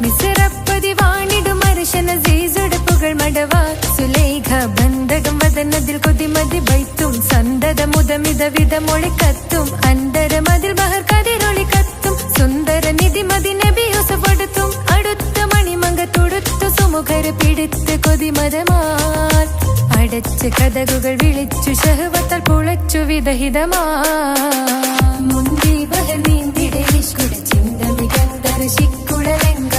മിസറപ്പതി വാണിടും അർശന സീസുടെ പുകൾ മടവാ സുലൈഖ ബന്ധകം വദനതിൽ കൊതിമതി ബൈത്തും സന്തത മുതമിത വിധമൊളി കത്തും അന്തരമതിൽ ബഹർ കതിരൊളി കത്തും സുന്ദര നിധിമതി നബി യൂസഫടുത്തും അടുത്ത മണിമങ്ക തുടുത്തു സുമുഖർ പിടിത്ത് കൊതിമതമാൽ അടച്ച് കഥകുകൾ വിളിച്ചു ഷഹവത്താൽ പുളച്ചു വിദഹിതമാ മുന്തി ബഹർ നീന്തിടെ ഇഷ്കുടെ ചിന്ത മികന്ധര ശിക്കുളലങ്ക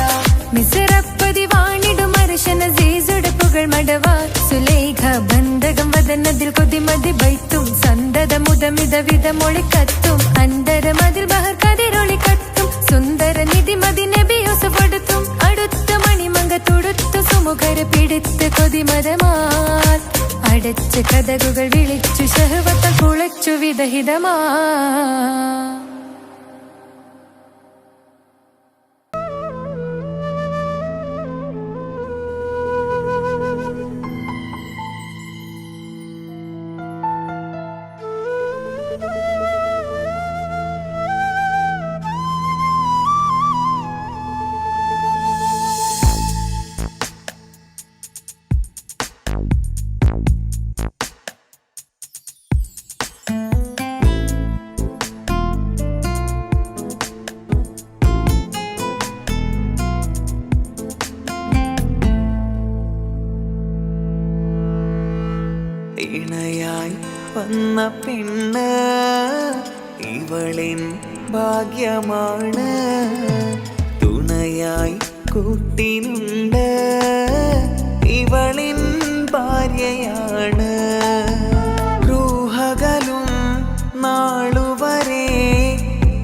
മിസറപ്പതി വാണിടും അർശന സീസുടെ പുകൾ മടവാ സുലൈഖ ബന്ധകം വദനതിൽ കൊതിമതി ബൈത്തും സന്തത മുതമിത വിധമൊളി കത്തും അന്തരമതിൽ ബഹർ കതിരൊളി കത്തും സുന്ദര നിധിമതി നബി യൂസഫടുത്തും അടുത്ത മണിമങ്ക തുടുത്തു സുമുഖർ പിടിത്ത് കൊതിമതമാൽ അടച്ച് കഥകുകൾ വിളിച്ചു ഷഹവത്താൽ പുളച്ചു വിദഹിതമാ ഇണയായി വന്ന പെണ്ണ് ഇവളിൻ ഭാഗ്യമാണ് തുണയായി കൂട്ടിനുണ്ട് ഇവളിൻ ഭാര്യയാണ് റൂഹകലും നാളുവരെ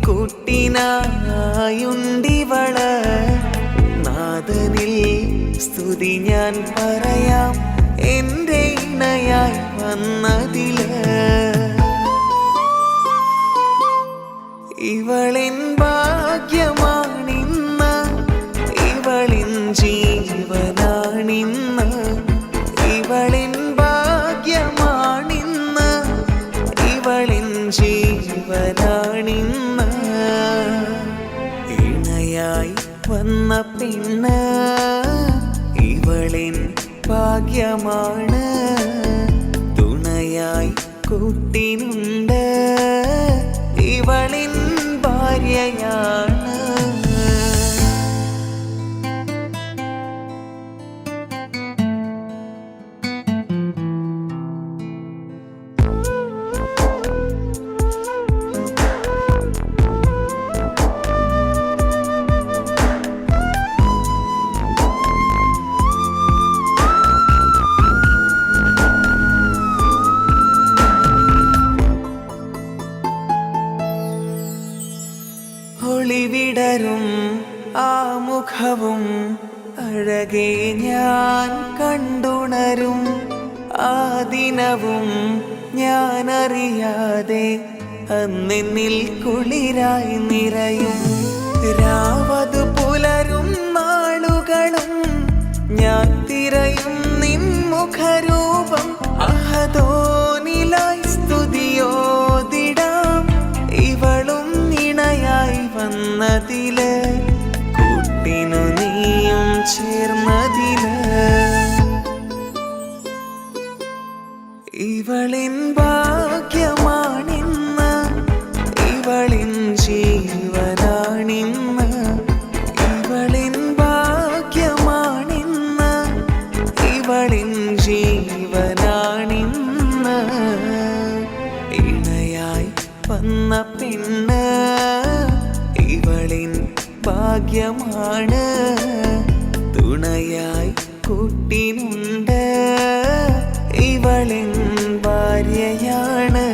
കൂട്ടിനായുണ്ടിവള് നാദനിൽ സ്തുതി ഞാൻ പറയാം എന്റെ ഇണയായി വന്നതില് ഇവളിൻ ഭാഗ്യമാണിന്ന് ഇവളിൻ ജീവനാണിന്ന് ഇവളിൻ ഭാഗ്യമാണിന്ന് ഇവളിൻ ജീവനാണിന്ന് ഇണയായി വന്ന പെണ്ണ് ഇവളിൻ ഭാഗ്യമാണ് തുണയായി കൂട്ടിനുണ്ട് ഇവളിൻ ഭാര്യയാണ് ഒളിവിടരും ആ മുഖവും അഴകെ ഞാൻ കണ്ടുണരും ആ ദിനവും ഞാനറിയാതെ അന്നെന്നിൽ കുളിരായി നിറയും അഹദോനിലായി സ്തുതിയോതിടാം ഇവളും ഇണയായി വന്നതില് കൂട്ടിനു നീയും ചേർന്നതില് ഇവളിൻ ഭാഗ്യമാണിന്ന് ഇവളിൻ ജീവനാണിന്ന് ഇവളിൻ ഭാഗ്യമാണിന്ന് ഇവളിൻ ജീവനാണിന്ന് ഇണയായി വന്ന പെണ്ണ് ഇവളിൻ ഭാഗ്യമാണ് തുണയായി കൂട്ടിനുണ്ട് ഇവളിൻ ഭാര്യയാണ്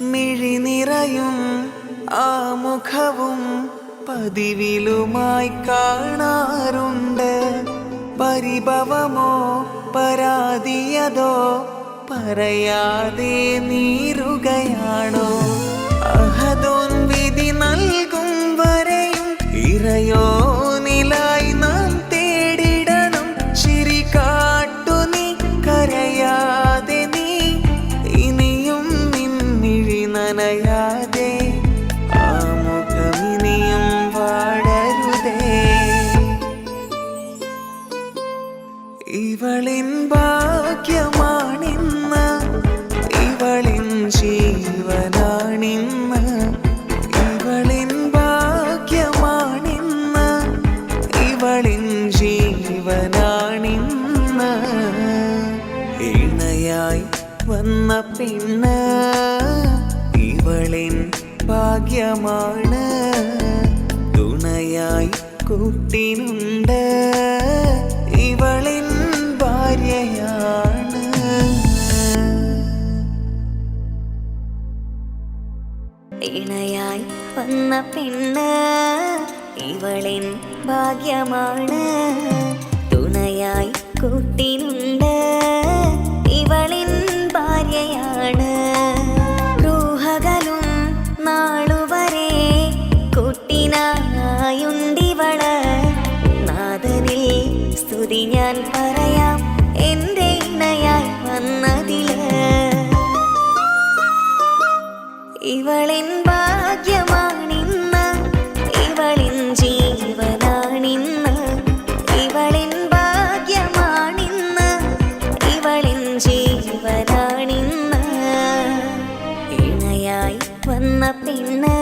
മിഴിനിറയും ആ മുഖവും പതിവിലുമായി കാണാറുണ്ട് പരിഭവമോ പരാതിയതോ പറയാതെ നീറുകയാണോ അഹദോൻ വിധി നൽകും വരെയും ഇറയോനിലായി നാം തേടിടണം ചിരി കാട്ടു നീ കരയാതെ നീ ഇനിയും നിന്നിഴി നനയാതെ ആ മുഖമിനിയും വാടരുതേ ഇവളിൻ ഭാഗ്യമാണിന്ന് ഇവളിൻ ജീവനാണിന്ന് ഇവളിൻ ഭാഗ്യമാണിന്ന് ഇവളിൻ ജീവനാണിന്ന് ഇണയായി വന്ന പെണ്ണ് ഇവളിൻ ഭാഗ്യമാണ് തുണയായി കൂട്ടിനുണ്ട് ഇവളിൻ ഭാര്യയാണ് ഇണയായി വന്ന പെണ്ണ് ഇവളിൻ ഭാഗ്യമാണ് തുണയായി കൂട്ടിനുണ്ട് ഇവളിൻ ഭാര്യയാണ് റൂഹകലും നാളുവരെ കൂട്ടിനായുണ്ടിവള് നാദനിൽ സ്തുതി ഞാൻ പറയാം എൻ്റെ ഇണയായി വന്നതില് ഇവളിൻ ഭാഗ്യമാണിന്ന് ഇവളിൻ ജീവനാണിന്ന് ഇവളിൻ ഭാഗ്യമാണിന്ന് ഇവളിൻ ജീവനാണിന്ന് ഇണയായി വന്ന പെണ്ണ്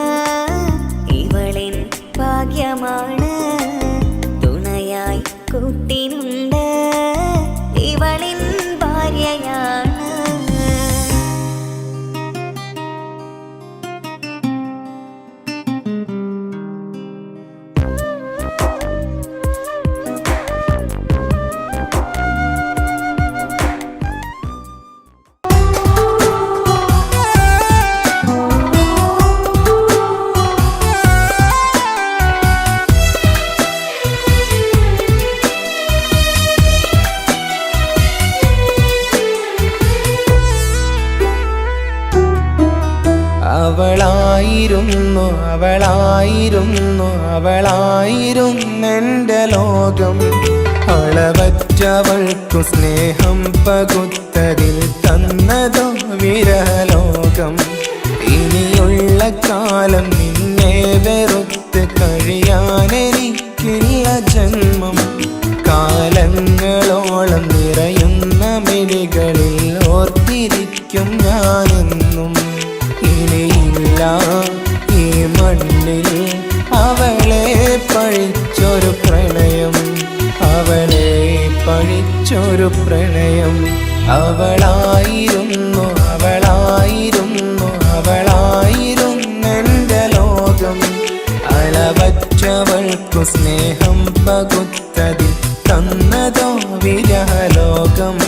ഇവളിൻ ഭാഗ്യമാണ് തുണയായി കൂട്ടിനുണ്ട് ഇവളിൻ ഭാര്യയാണ് അവളായിരുന്നു അവളായിരുന്നു അവളായിരുന്നെൻ്റെ ലോകം അളവറ്റവൾക്കു സ്നേഹം പകുത്തതിൽ തന്നതോ വിരലോകം ഇനിയുള്ള കാലം നിന്നെ വെറുത്ത് കഴിയാനെനിക്കില്ല ജന്മം കാലങ്ങളോളം നിറയുന്ന മിഴികളിൽ ഓർത്തിരിക്കും ഞാനെന്നും ഇനിയില്ല ഈ മണ്ണിൽ അവളെ പഴിച്ചൊരു പ്രണയം അവളെ പഴിച്ചൊരു പ്രണയം അവളായിരുന്നു അവളായിരുന്നു അവളായിരുന്നെൻ്റെ ലോകം അളവറ്റവൾക്കു സ്നേഹം പകുത്തതിൽ തന്നതോ വിരഹലോകം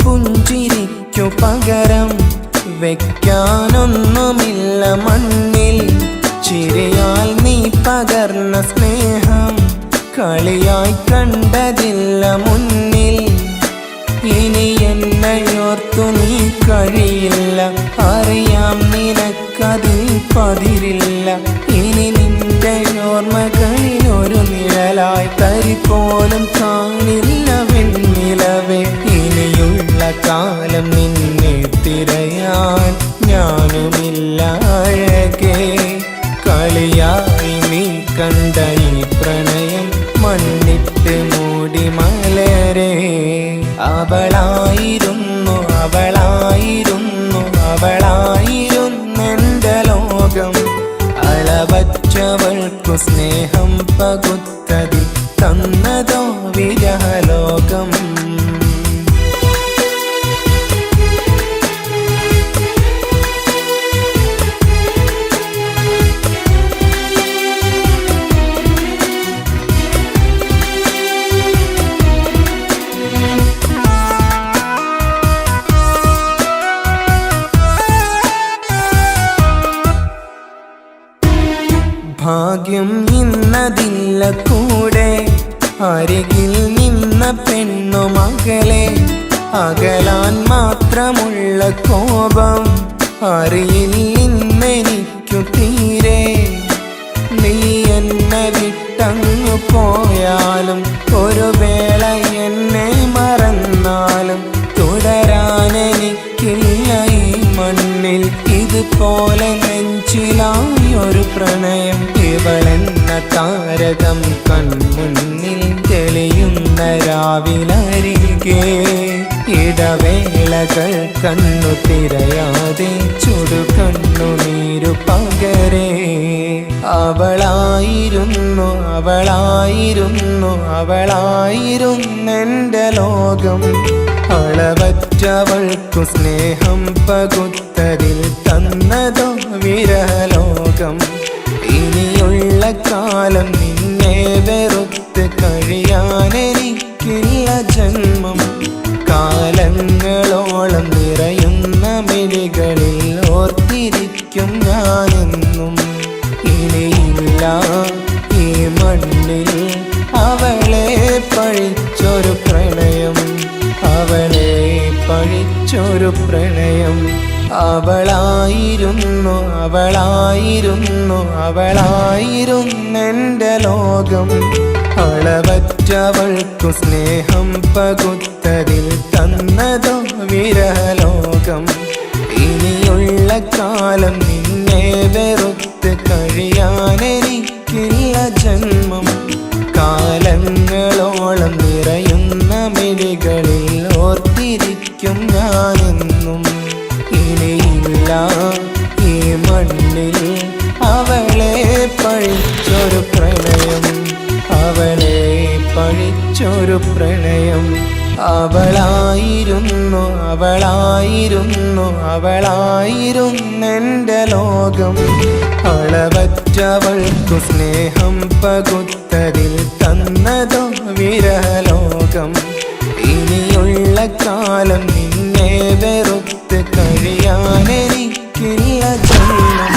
പുഞ്ചിരിക്കു പകരം വെക്കാനൊന്നുമില്ല മണ്ണിൽ. ചിരിയാൽ നീ പകർന്ന സ്നേഹം കളിയായി കണ്ടതില്ല മുന്നിൽ. ഇനി എന്നയോർത്തു നീ കഴിയില്ല, അറിയാം നിനക്കതിൽ പതിരില്ല. ഇനി നിന്റെ ഓർമ്മകളിൽ ഒരു നിഴലായി തരി പോലും കാണില്ല വെണ്ണിലവേ. ഇനിയുള്ള കാലം നിന്നെ തിരയാൻ ഞാനുമില്ല അഴകേ. കളിയായി നീ കണ്ട ഈ പ്രണയം മണ്ണിട്ട് മൂടി മലരെ. അവളായിരുന്നു അവളായിരുന്നു അവളായിരുന്നെന്റെ ലോകം. അളവറ്റവൾക്കു സ്നേഹം പകുത്തതിൽ തന്നതോ വിരഹലോകം. ഭാഗ്യം ഇന്നതില്ല കൂടെ, അരികിൽ നിന്ന പെണ്ണു മകളെ. അകലാൻ മാത്രമുള്ള കോപം അറിയില്ലെനിക്കു തീരെ. നീ എന്നെ വിട്ടങ്ങു പോയാലും ഒരു വേള എന്നെ മറന്നാലും തുടരാനെനിക്കില്ല ഈ മണ്ണിൽ. ഇതുപോലെ നെഞ്ചിലായൊരു പ്രണയം. ഇവളെന്ന താരകം കൺമുന്നിൽ തെളിയുന്ന രാവിലരികെ. ഇടവേളകൾ കണ്ണു തിരയാതെ ചുടുകണ്ണുനീരു പകരെ. അവളായിരുന്നു അവളായിരുന്നു അവളായിരുന്നെന്റെ ലോകം. അളവറ്റവൾക്കു സ്നേഹം പകുത്തതിൽ തന്നതോ വിരഹലോകം. ഇനിയുള്ള കാലം നിന്നെ വെറുത്ത് കഴിയാനെനിക്കില്ല ജന്മം. കാലങ്ങളോളം നിറയുന്ന മിഴികളിൽ ഓർത്തിരിക്കും ഞാനെന്നും. ഇനിയില്ല ഈ മണ്ണിൽ അവളെ പഴിച്ചൊരു പ്രണയം, അവളെ പഴിച്ചൊരു പ്രണയം. അവളായിരുന്നു അവളായിരുന്നു അവളായിരുന്നെന്റെ ലോകം. അളവറ്റവൾക്കു സ്നേഹം പകുത്തതിൽ തന്നതോ വിരഹലോകം. ഇനിയുള്ള കാലം നിന്നെ വെറുത്ത് കഴിയാനെനിക്കില്ല ജന്മം. കാലങ്ങളോളം നിറയുന്ന മിഴികളിൽ ഓർത്തിരിക്കും ഞാനെന്നും. ഇനിയില്ല ഈ മണ്ണിൽ അവളെ പഴിച്ചൊരു പ്രണയം, അവളെ പഴിച്ചൊരു പ്രണയം. അവളായിരുന്നു അവളായിരുന്നു അവളായിരുന്നെന്റെ ലോകം. അളവറ്റവൾക്കു സ്നേഹം പകുത്തതിൽ തന്നതോ വിരഹലോകം. ഇനിയുള്ള കാലം നിന്നെ വെറുത്ത് കഴിയാനെനിക്കില്ല ജന്മം.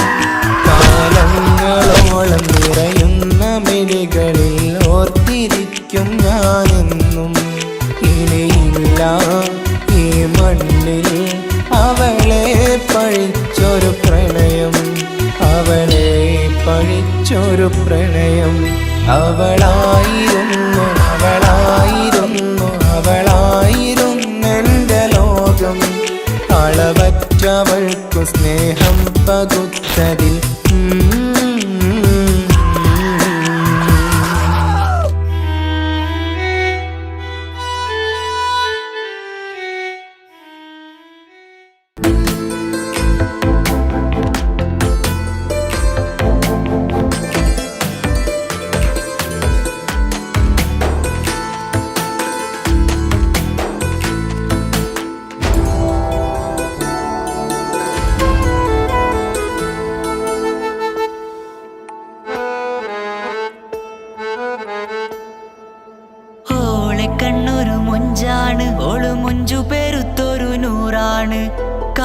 കാലങ്ങളോളം നിറയുന്ന മിഴികളിൽ ഓർത്തിരിക്കും ഞാനെന്നും. ഇനിയില്ല ഈ മണ്ണിൽ അവളെ പഴിച്ചൊരു പ്രണയം, അവളെ പഴിച്ചൊരു പ്രണയം. അവളായിരുന്നു അവളായിരുന്നു അവളായിരുന്നെന്റെ ലോകം. അളവറ്റവൾക്കു സ്നേഹം പകുത്തതിൽ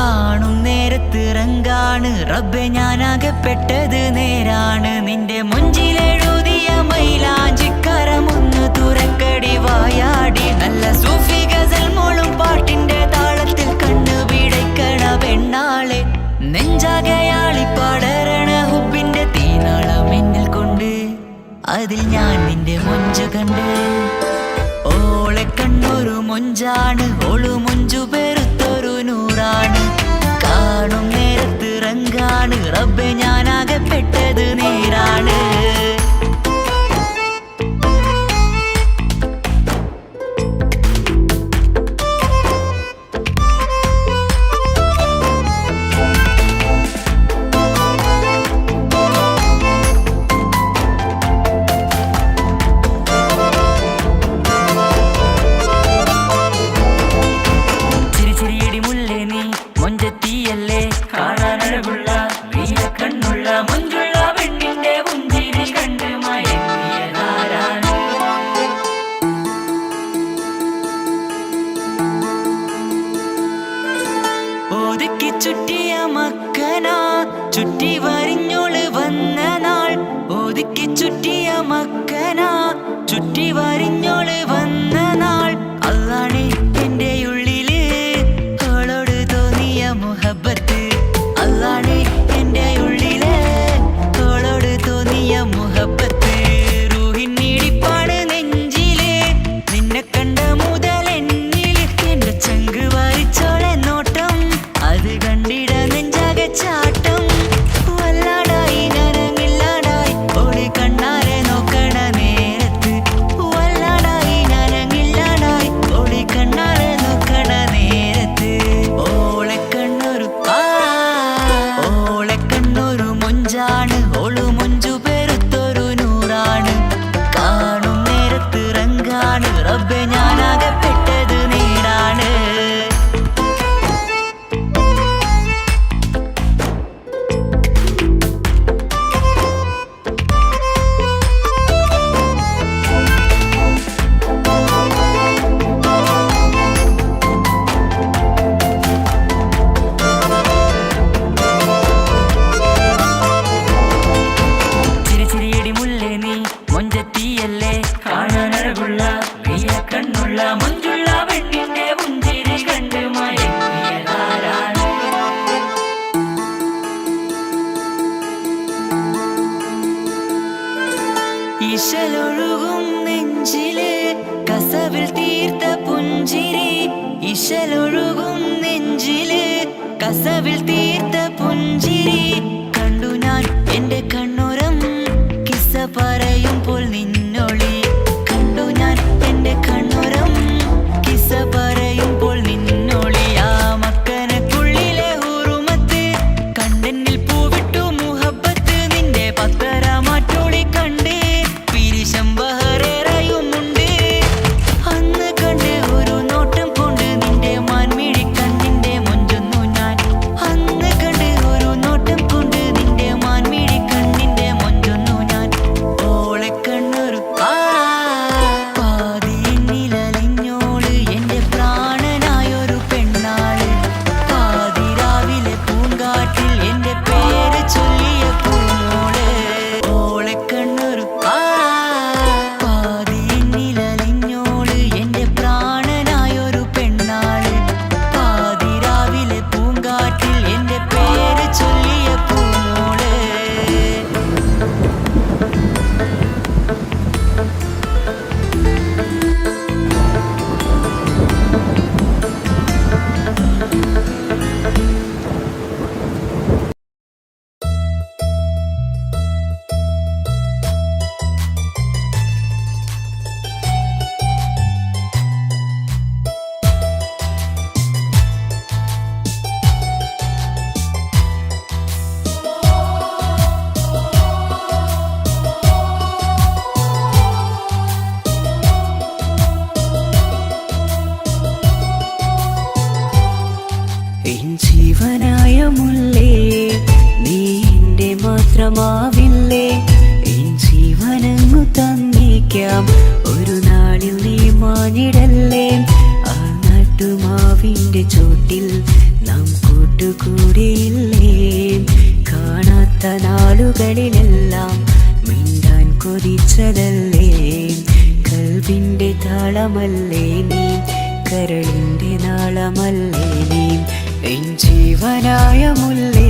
കാണും നേരത്തിറങ്കാണ് റബ്ബെ ഞാനാകപ്പെട്ടത് നേരാണ്. നിന്റെ മുഞ്ചിലെഴുതിയ മൈലാഞ്ചിക്കരമൊന്ന് തുറക്കടി വായാടി. നല്ല സൂഫി ഗസൽ മോളും പാട്ടിന്റെ താളത്തിൽ കണ്ണു പിടയ്ക്കണ പെണ്ണാളെ. നെഞ്ചാകയാളി പടരണ ഹുബിന്റെ തീനാളം എന്നിൽ കൊണ്ട് അതിൽ ഞാൻ നിന്റെ മൊഞ്ചു കണ്ട്. ഓളെ കണ്ണൊരു മൊഞ്ചാണ് ഓളു മൊഞ്ചു പെരുത്തൊരു നൂറാണ്. കാണും നേരത്തിറങ്കാണ് റബ്ബെ ഞാനാകപ്പെട്ടത് നേരാണ്. ഒതുക്കി ചുറ്റിയ മക്കനാ ചുറ്റി വരിഞ്ഞോള് വന്ന നാൾ. ഒതുക്കി ചുറ്റിയ മക്കനാ ചുറ്റി വരിഞ്ഞോള് വന്ന നാൾ. അതാണ് എന്റെ ഉള്ളില് അവളോട് തോന്നിയ മുഹബത്ത്. അതാണ് എന്റെ ഉള്ളില് അവളോട് തോന്നിയ മുഹബത്ത്. റൂഹിന്നിടിപ്പാണ് നെഞ്ചില് നിന്നെ കണ്ട മുതൽ എന്നില്. എന്റെ ചങ്ക് വാരിച്ചോളെ നോട്ടം അത് കണ്ടിട നെഞ്ചാകെ ചാട്ടം. വല്ലാടായി ഞാനങ്ങില്ലാടായി ഓടി കണ്ണാരെ നോക്കണ നേരത്ത്. വല്ലാടായി ഞാനങ്ങില്ലാടായി ഓടി കണ്ണാരെ നോക്കണ നേരത്ത്. ഓളെ കണ്ണൊരു മൊഞ്ചാണ് ഓളു മൊഞ്ചു പെരുത്തൊരു നൂറാണ്. കാണും നേരത്തിറങ്കാണ് റബ്ബെ ഞാനാകപ്പെട്ടത് നേരാണ്. ചിരിച്ചിരിയടി മുല്ലേ നീ മൊഞ്ചത്തിയല്ലേ കാണാനഴകുള്ള നീയ കണ്ണുള്ള മൊഞ്ചുള്ള പെണ്ണിന്റെ പുഞ്ചിരി കണ്ട് മയങ്ങിയതാരാണ്. ഇശലൊഴുകും നെഞ്ചില് കസവിൽ തീർത്ത പുഞ്ചിരി. ഇശലൊഴുകും നെഞ്ചില് കസവിൽ തീർത്ത പുഞ്ചിരി. കണ്ടു ഞാൻ എന്റെ കണ്ണുരം കിസ്സ പറയുമ്പോൾ നിന്നൊളി. കണ്ടു ഞാൻ എന്റെ കണ്ണുരം കിസ്സ പറയുമ്പോൾ നിന്നൊളി. ആ മക്കനക്കുള്ളിലെ ഹുറുമത്ത് കണ്ടെന്നിൽ പൂവിട്ടു മുഹബത്ത്. നിന്റെ പത്തര മാറ്റോളി കണ്ട് പിരിശം ബഹറേറയുമുണ്ട്. അന്ന് കണ്ട് ഒരു നോട്ടം കൊണ്ട് നിന്റെ മാൻമിഴി കണ്ണിന്റെ മൊഞ്ചൊന്നു ഞാൻ. അന്ന് കണ്ട് ഒരു നോട്ടം കൊണ്ട് നിന്റെ മാൻമിഴി കണ്ണിന്റെ മൊഞ്ചൊന്നു ഞാൻ. ഓളെ കണ്ണൊരു പാതിന്നിലലിഞ്ഞോള് എന്റെ പ്രാണനായൊരു പെണ്ണാള്. പാതിരാവിലെ പൂങ്കാറ്റിൽ എന്റെ പേര് ചൊല്ലിയ പൂമോള്. ഓളെ കണ്ണൊരു പാതിന്നിലലിഞ്ഞോള് എന്റെ പ്രാണനായൊരു പെണ്ണാള്. പാതിരാവിലെ പൂങ്കാറ്റിൽ എന്റെ പേര് ചൊല്ലിയ പൂമോള്. എൻ ജീവനായ മുല്ലേ നീ എന്റെ മാത്രമാവില്ലേ. എൻ ജീവനങ്ങു തന്നിക്കാം ഒരു നാളിൽ നീ മാഞ്ഞിടല്ലേ. ആ നാട്ടുമാവിന്റെ ചോട്ടിൽ നാം കൂട്ടു കൂട്ടുകൂടിയില്ലേ കാണാത്ത നാളുകളിലെല്ലാം മിണ്ടാൻ കൊതിച്ചതല്ലേ കൽവിന്റെ താളമല്ലേ നീ കരളിന്റെ നാളമല്ലേ നീ എൻ ജീവനായ മുല്ലേ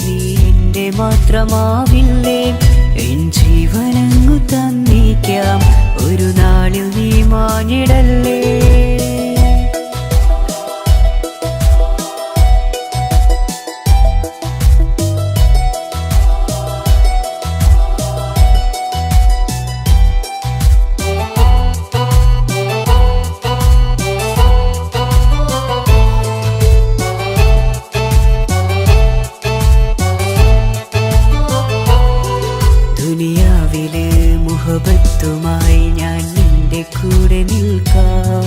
നീ എന്റെ മാത്രമാവില്ലേ എൻ ജീവനങ്ങു തന്നിക്കാം ഒരു നാളിൽ നീ മാഞ്ഞിടല്ലേ മുഹബത്തുമായി ഞാൻ നിന്റെ കൂടെ നിൽക്കാം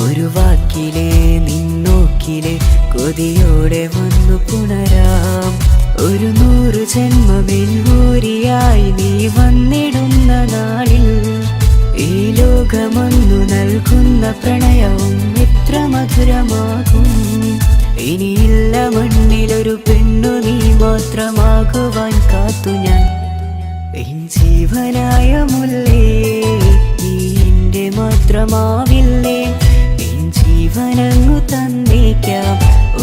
ഒരു വാക്കിലെ നിന്നോക്കിലെ കൊതിയോടെ വന്നു പുണരാം ഒരു 100 ജന്മമെൻകൂരിയായി നീ വന്നിടുന്ന നാളിൽ ഈ ലോകമൊന്നു നൽകുന്ന പ്രണയവും എത്ര മധുരമാകും ഇനിയില്ല മണ്ണിലൊരു പെണ്ണു നീ മാത്രമാകുവാൻ കാത്തു ഞാൻ എൻ ജീവനായ മുല്ലേ നീ എന്റെ മാത്രമാവില്ലേ എൻ ജീവനങ്ങു തന്നേക്കാം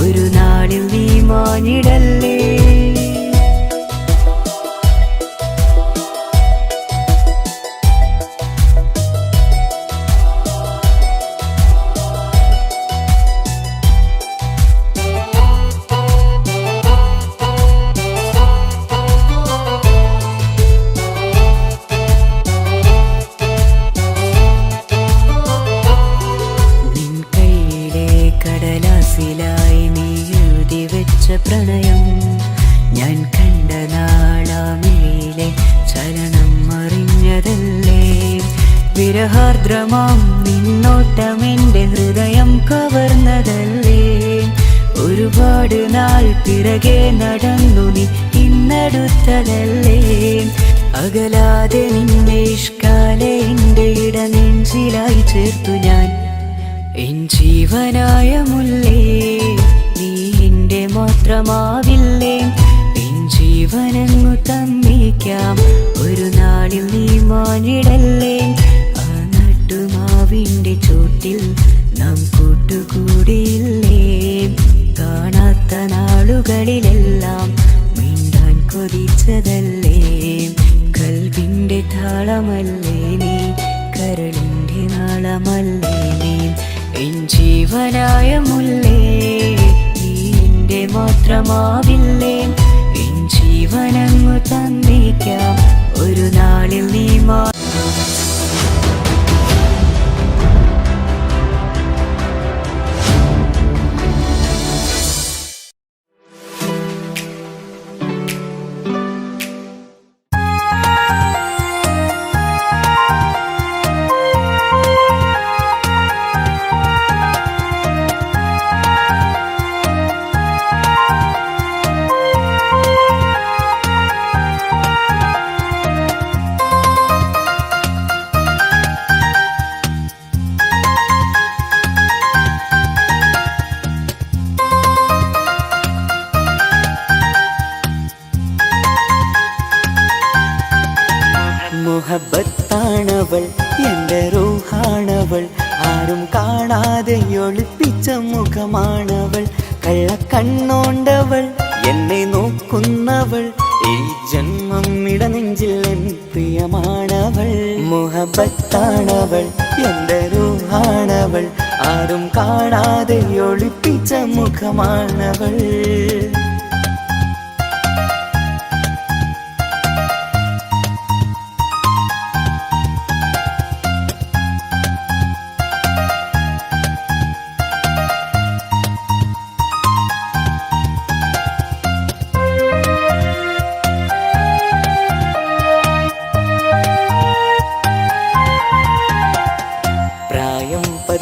ഒരു നാളിൽ നീ മാഞ്ഞിടല്ലേ പ്രണയം ഞാൻ കണ്ട നാളാമിഴിയിലെ ചലനം അറിഞ്ഞതല്ലേ വിരഹാർദ്രമാം നിന്നോട്ടം എൻ്റെ ഹൃദയം കവർന്നതല്ലേ ഒരുപാട് നാൾ പിറകെ നടന്നു നീ ഇന്നടുത്തതല്ലേ അകലാതെ നിന്നെ ഇഷ്കാലെ എൻ്റെ ഇടനെഞ്ചിലായി ചേർത്തു ഞാൻ എൻ ജീവനായ മുല്ലേ നീ എന്റെ മാത്രമാവില്ലേ എൻ ജീവനങ്ങു തന്നേക്കാം ഒരു നാളിൽ നീ മാഞ്ഞിടല്ലേ ആ നട്ടുമാവിന്റെ ചോട്ടിൽ നാം കൂട്ടുകൂടിയില്ലേ കാണാത്ത നാളുകളിലെല്ലാം മിണ്ടാൻ കൊതിച്ചതല്ലേ കൽവിന്റെ താളമല്ലേ നീ കരളിന്റെ നാളമല്ലേ നീ എൻ ജീവനായ മുല്ലേ നീ എന്റെ മാത്രമാവില്ലേ എൻ ജീവനങ്ങു തന്നേക്കാം ഒരു നാളിൽ നീ മുഹബത്താണവൾ എൻ്റെ റൂഹാണവൾ ആരും കാണാതെ ഒളിപ്പിച്ച മുഖമാണവൾ കള്ളക്കണ്ണോണ്ടവൾ എന്നെ നോക്കുന്നവൾ ഈ ജന്മം ഇടനെഞ്ചിൽ എൻ പ്രിയമാണവൾ മുഹബത്താണവൾ എൻ്റെ റൂഹാണവൾ ആരും കാണാതെ ഒളിപ്പിച്ച മുഖമാണവൾ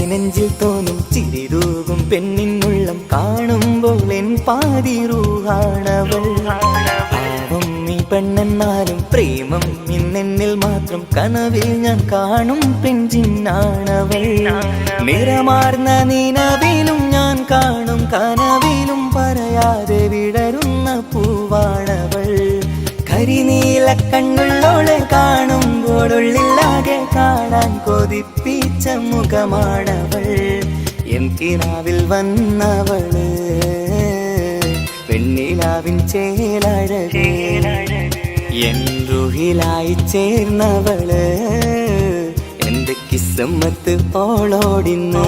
നെഞ്ചിൽ തോന്നും ചിരിതൂകും പെണ്ണിനുള്ളം കാണുമ്പോൾ എൻ പാതി റൂഹാണവൾ പാവം ഈ പെണ്ണെന്നാലും പ്രേമം ഇന്നെന്നിൽ മാത്രം കനവിൽ ഞാൻ കാണും പെൺജിന്നാണവൾ നിറമാർന്ന നിലവിലും ഞാൻ കാണും കനവിലും പറയും നീലക്കണ്ണുള്ളോളെ കാണുമ്പോഴുള്ളിലാകെ കാണാൻ കൊതിപ്പിച്ച മുഖമാണവൾ. എൻ കിനാവിൽ വന്നവള് പെണ്ണിലാവിൻ ചേലഴകേ, എൻ റുഹിലായി ചേർന്നവള് എന്റെ കിസ്മത്ത് ഓളോടിന്ന്.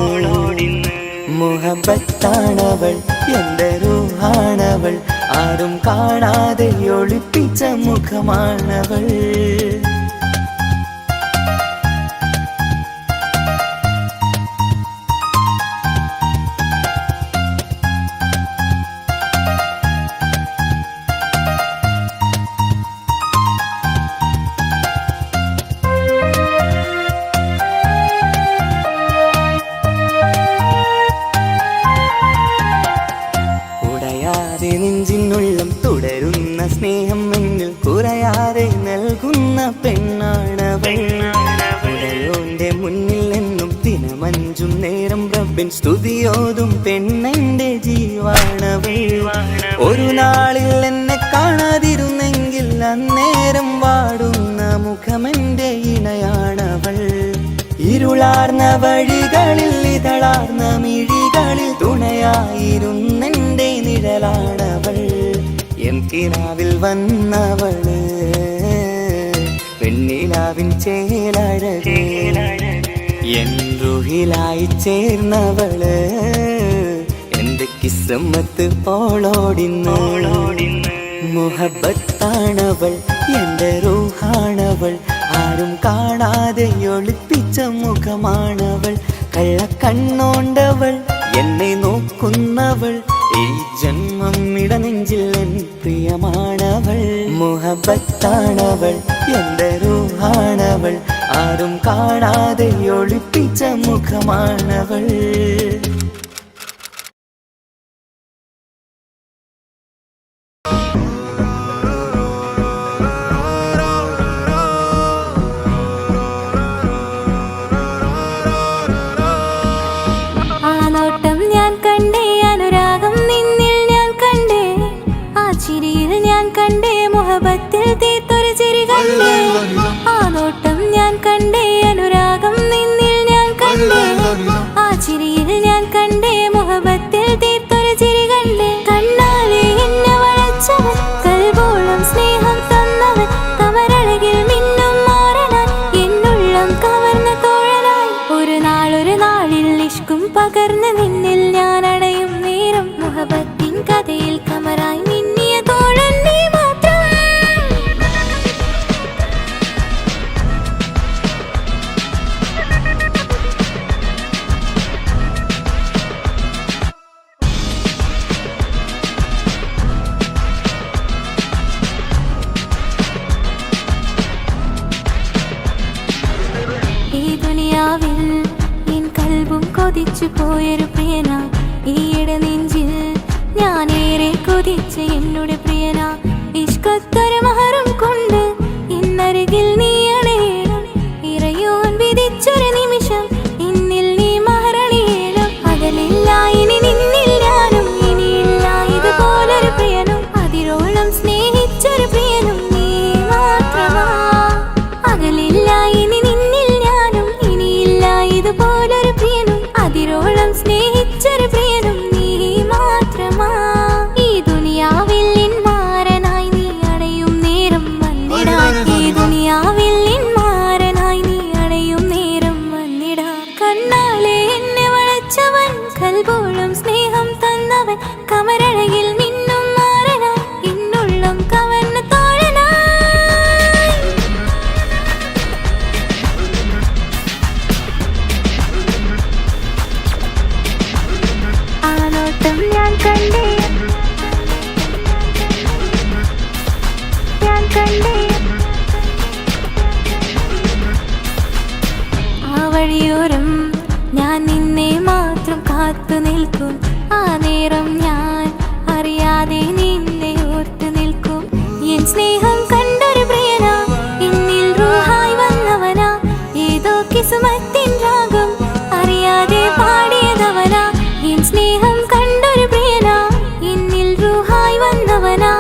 മുഹബത്താണവൾ എന്റെ റൂഹാണവൾ, ആരും കാണാതെ ഒളിപ്പിച്ച മുഖമാണവൾ. നെഞ്ചിനുള്ളം തുടരുന്ന സ്നേഹം എന്നിൽ കുറയാതെ നൽകുന്ന പെണ്ണാണവൾ. ഉടയോന്റെ മുന്നിൽ എന്നും ദിനമഞ്ചും നേരം റബ്ബിൻ സ്തുതിയോതും പെണ്ണെന്റെ ജീവാണവൾ. ഒരു നാളിൽ എന്നെ കാണാതിരുന്നെങ്കിൽ അന്നേരം വാടുന്ന മുഖമെന്റെ ഇണയാണവൾ. ഇരുളാർന്ന വഴികളിൽ ഇതളാർന്ന മിഴികളിൽ തുണയായിരുന്നെന്റെ നിഴലാണവൾ. എൻ കിനാവിൽ വന്നവള് പെണ്ണിലാവിൻ ചേലഴകേ, എൻ റുഹിലായി ചേർന്നവള് എന്റെ കിസ്മത്ത് ഓളോടിന്ന്. മുഹബത്താണവൾ എന്റെ റൂഹാണവൾ, ആരും കാണാതെ ഒളിപ്പിച്ച മുഖമാണവൾ. കള്ളക്കണ്ണോണ്ടവൾ എന്നെ നോക്കുന്നവൾ, ഈ ജന്മം ഇടനെഞ്ചിൽ എൻ പ്രിയമാണവൾ. മുഹബത്താണവൾ എന്റെ റൂഹാണവൾ, ആരും കാണാതെ ഒളിപ്പിച്ച മുഖമാണവൾ. മുഹബത്തിൽ തീർത്തൊരു ചിരി കണ്ടേ, ആ നോട്ടം ഞാൻ കണ്ടേ, അനുരാഗം നിന്നിൽ ഞാൻ കണ്ടേ, ആ ചിരിയിൽ ഞാൻ കണ്ടേ, മുഹബത്തിൽ തീർത്തൊരു ചിരി കണ്ടേ. കണ്ണാലെ എന്നെ വളച്ചവൻ, കൽബോളം സ്നേഹം തന്നവൻ, കമരഴകിൽ മിന്നും മാറനാൻ, എന്നുള്ളം കവർന്ന തോഴനായി. ഒരു നാളിൽ ഇഷ്കും പകർന്ന് നിന്നിൽ ഞാൻ അടയും നേരം, മുഹബത്തിൻ കഥയിൽ കമറായി മിന്നിയ തോഴൻ നീ മാത്രം. എൻ കൽബും കൊതിച്ചു പോയൊരു പ്രിയന, ഈയിട നെഞ്ചിൽ ഞാനേറെ കൊതിച്ച എന്നോട് പ്രിയന. ഇഷ്കത്തൊരു മഹറും കൊണ്ട് ഇന്നരികിൽ നീ അണയണം, ഇറയോൻ വിധിച്ചൊരു നിമിഷം ഇന്നിൽ നീ മഹറണിയണം. അകലില്ല ഇനി നിന്നിൽ ഞാനും, ഇനിയില്ല ഇതുപോലൊരു പ്രിയനും, അതിരോളം സ്നേഹിച്ചൊരു പ്രിയനും നീ മാത്രമാ. അകലില്ല ഇനി നിന്നിൽ ഞാനും, ഇനിയില്ല ഇതുപോലൊരു പ്രിയനും, അതിരോളം സ്നേഹിച്ചൊരു പ്രിയനും നീ മാത്രമാ. ഈ ദുനിയാവിൽ നിൻ മാരനായി നീ അടയും നേരം വന്നിടാൻ, ഈ ദുനിയാവിൽ നിൻ മാരനായി നീ അടയും നേരം വന്നിടാൻ. കണ്ണാലെ എന്നെ വളച്ചവൻ, കൽബോളം സ്നേഹം തന്നവൻ, കമരഴകിൽ മിന്നും മാറനായി, എന്നുള്ളം കവർന്ന തോഴനായി. ആ നോട്ടം ഞാൻ കണ്ടേ, ഞാൻ കണ്ടേ, ആ വഴിയോരം ഞാൻ നിന്നെ മാത്രം കാത്തു നിൽക്കും, ആ നേരം ഞാൻ അറിയാതെ നിന്നെ ഓർത്തു നിൽക്കും. എൻ സ്നേഹം കണ്ടൊരു പ്രിയന, എന്നിൽ റൂഹായി വന്നവനാ, ഏതോ കിസ്മത്തിൻ രാഗം അറിയാതെ പാടിയതവനാ. എൻ സ്നേഹം കണ്ടൊരു പ്രിയന, എന്നിൽ റൂഹായി വന്നവനാ,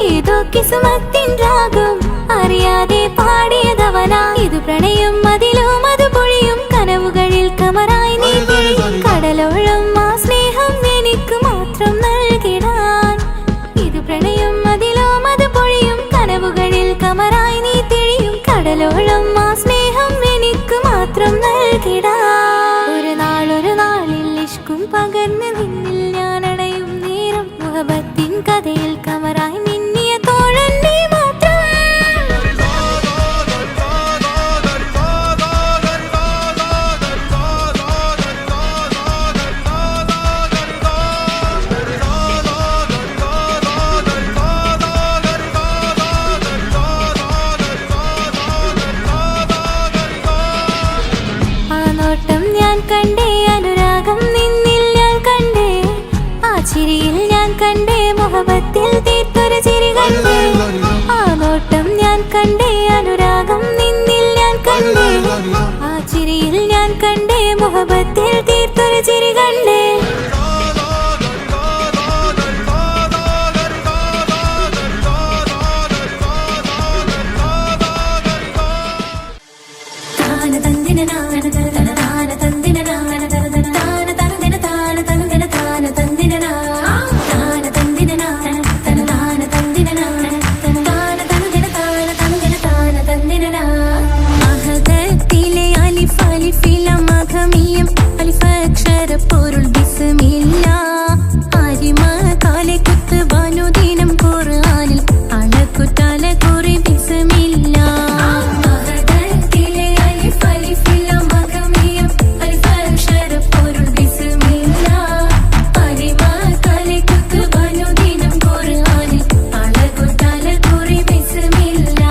ഏതോ കിസ്മത്തിൻ രാഗം അറിയാതെ പാടിയതവനാ ഇത് പ്രണയം അതിലും അത് പൊഴിയും കനവുകളിൽ കമറായി നീ കടലോളം ആ സ്നേഹം എനിക്ക് മാത്രം നൽകിടാൻ ഇത് പ്രണയം അതിലും അത് പൊഴിയും കനവുകളിൽ കമറായി നീ തിഴിയും കടലോളം ആ സ്നേഹം എനിക്ക് മാത്രം നൽകിടാൻ ഒരു നാളിൽ ഇഷ്കും പകർന്ന് നിന്നിൽ ഞാൻ അണയും നേരം മുഹബത്തിൻ കഥയിൽ കമറായി നിന്നിയ തോഴൻ നീ മാത്രം ആ നോട്ടം ഞാൻ കണ്ടേ അനുരാഗം നിന്നിൽ ഞാൻ കണ്ടേ ആ ചിരിയിൽ ഞാൻ കണ്ടേ മുഹബത്തിൽ തീർത്തൊരു ചിരി കണ്ടേ ആ നോട്ടം ഞാൻ കണ്ടേ അനുരാഗം നിന്നിൽ ഞാൻ കണ്ടേ ആ ചിരിയിൽ ഞാൻ കണ്ടേ മുഹബത്തിൽ തീർത്തൊരു ചിരി കണ്ടേ അഹദത്തിലെ അലിഫ് അലിഫില മഖമിയം അലിഫക്ഷര പൊരുൾ ബിസ്മില്ല അരിമ കാലെ കുത്ത് ബനുദിനം ഖുർആനിൽ അളക്കുതല കുറി ബിസ്മില്ല അഹദത്തിലെ അലിഫ് അലിഫില മഖമിയം അലിഫക്ഷര പൊരുൾ ബിസ്മില്ല അരിമ കാലെ കുത്ത് ബനുദിനം ഖുർആനിൽ അളക്കുതല കുറി ബിസ്മില്ല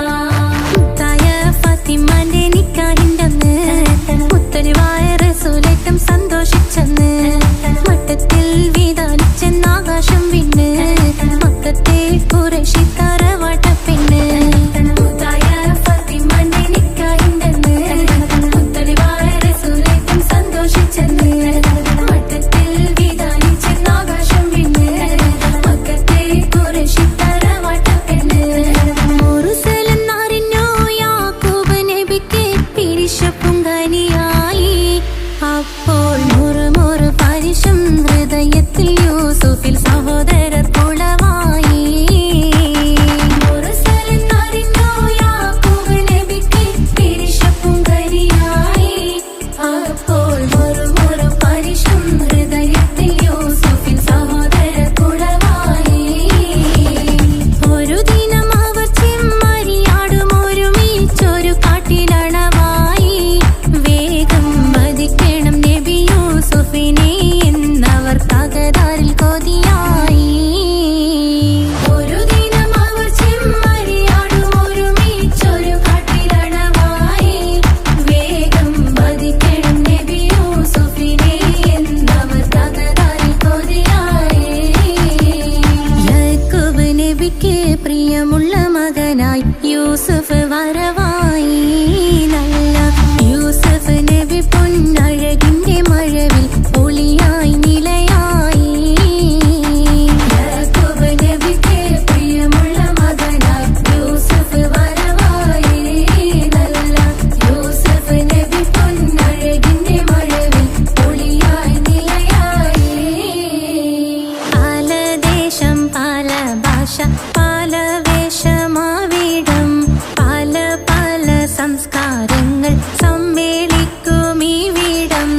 തായ ഫാത്തിമാന്റെ നിക്കാഹിന്റന്ന് പുത്തനുവായ റസൂലേറ്റം സന്തോഷിച്ചെന്ന് മട്ടത്തിൽ വീതാലിച്ചെന്ന് ആകാശം വിണ്ണ് മക്കത്തെ ഖുറൈശി തറവാട്ടപ്പെണ്ണ് തായ ഫാത്തിമാന്റെ നിക്കാഹിന്റന്ന് പുത്തനുവായ റസൂലേറ്റം സന്തോഷിച്ചെന്ന് മട്ടത്തിൽ വീതാലിച്ചെന്ന് ആകാശം വിണ്ണ് മക്കത്തെ ഖുറൈശി തറവാട്ടപ്പെണ്ണ് മുറുസലെന്നറിഞ്ഞു യാക്കൂബ് നബിക്ക് പിരിശപ്പുങ്കനിയായി അപ്പോൾ മുറുമുറു പരിശം ഹൃദയത്തിൽ യൂസുഫിൽ സഹോദരർ കുളവായി മുറുസലെന്നറിഞ്ഞു യാക്കൂബ് നബിക്ക് പിരിശപ്പുങ്കനിയായി അപ്പോൾ മുറുമുറു പരിശം ഹൃദയത്തിൽ യൂസുഫിൽ സഹോദരർ കുളവായി ഒരു ദിനം അവർ ചെമ്മരിയാടും ഒരുമിച്ചൊരു കാട്ടിലണവായി വേഗം വധിക്കണം നബി യൂസുഫിനെ എന്നവർ തകരാറിൽ കൊതിയായി ഒരു ദിനം അവർ ചെമ്മരിയാടും ഒരുമിച്ചൊരു കാട്ടിലണവായി വേഗം വധിക്കണം നബി യൂസുഫിനെ എന്നവർ തകരാറിൽ കൊതിയായി യാക്കൂബ് നബിക്ക് പ്രിയമുള്ള മകനായി യൂസുഫ് വരവായി നല്ല യൂസുഫ് നബി പൊന്നഴകിന്റെ മഴവിൽ ഒളിയായി നിലയായി യാക്കൂബ് നബിക്ക് പ്രിയമുള്ള മകനായി യൂസുഫ് വരവായി നല്ല യൂസുഫ് നബി പൊന്നഴകിന്റെ മഴവിൽ ഒളിയായി നിലയായി പല ദേശം പല ഭാഷ പല വേഷമാവിടം പല പല സംസ്കാരങ്ങൾ സമ്മേളിക്കും ഈ വീടം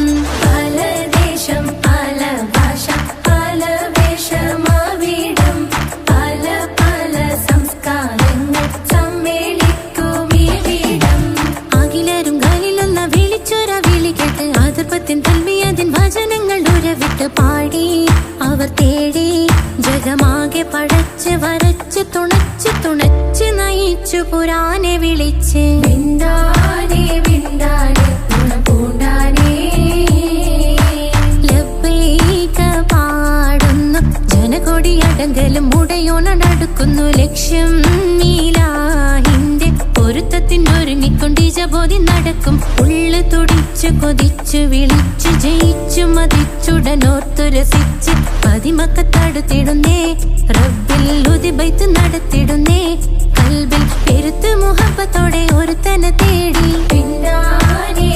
പല ദേശം പല ഭാഷ പല വേഷമാവിടം പല പല സംസ്കാരങ്ങൾ സമ്മേളിക്കും ഈ വീടം അഖിലരും കളിലൊന്ന വിളിച്ചൊര വിളി കേട്ട് അതിർപ്പത്തിൻ തൽവിയതിൻ വചനങ്ങൾ ഉരവിട്ട് പാടി അവർ തേടി ജഗമാകെ പടച്ച് വരച്ച് തുണച്ച് നയിച്ചു പുരാനെ വിളിച്ച് വിന്ദാനെ വിന്ദാനെ പൂണ്ടാനേ ലബ്ബൈക പാടുന്നു ജനകൊടിയടങ്കലും ഉടയോണടുക്കുന്നു ലക്ഷ്യം നീലാഹിന്റെ പൊരുത്തത്തിനൊരുങ്ങിക്കൊണ്ടീജ ബോധി നടക്കും. ഉള്ളു തുടിച്ചു കൊതിച്ചു വിളിച്ചു ജയിച്ചു മതിച്ചുടനോർത്തു രസിച്ച് പതിമക്കത്തടുത്തിടുന്നേ. റബ്ബിൽ ഉദിബൈത്ത് നടത്തിടുന്നേ. കൽബിൽ പെരുത്ത് മുഹബത്തോടെ ഒരുത്തനെ തേടി പിന്നാനെ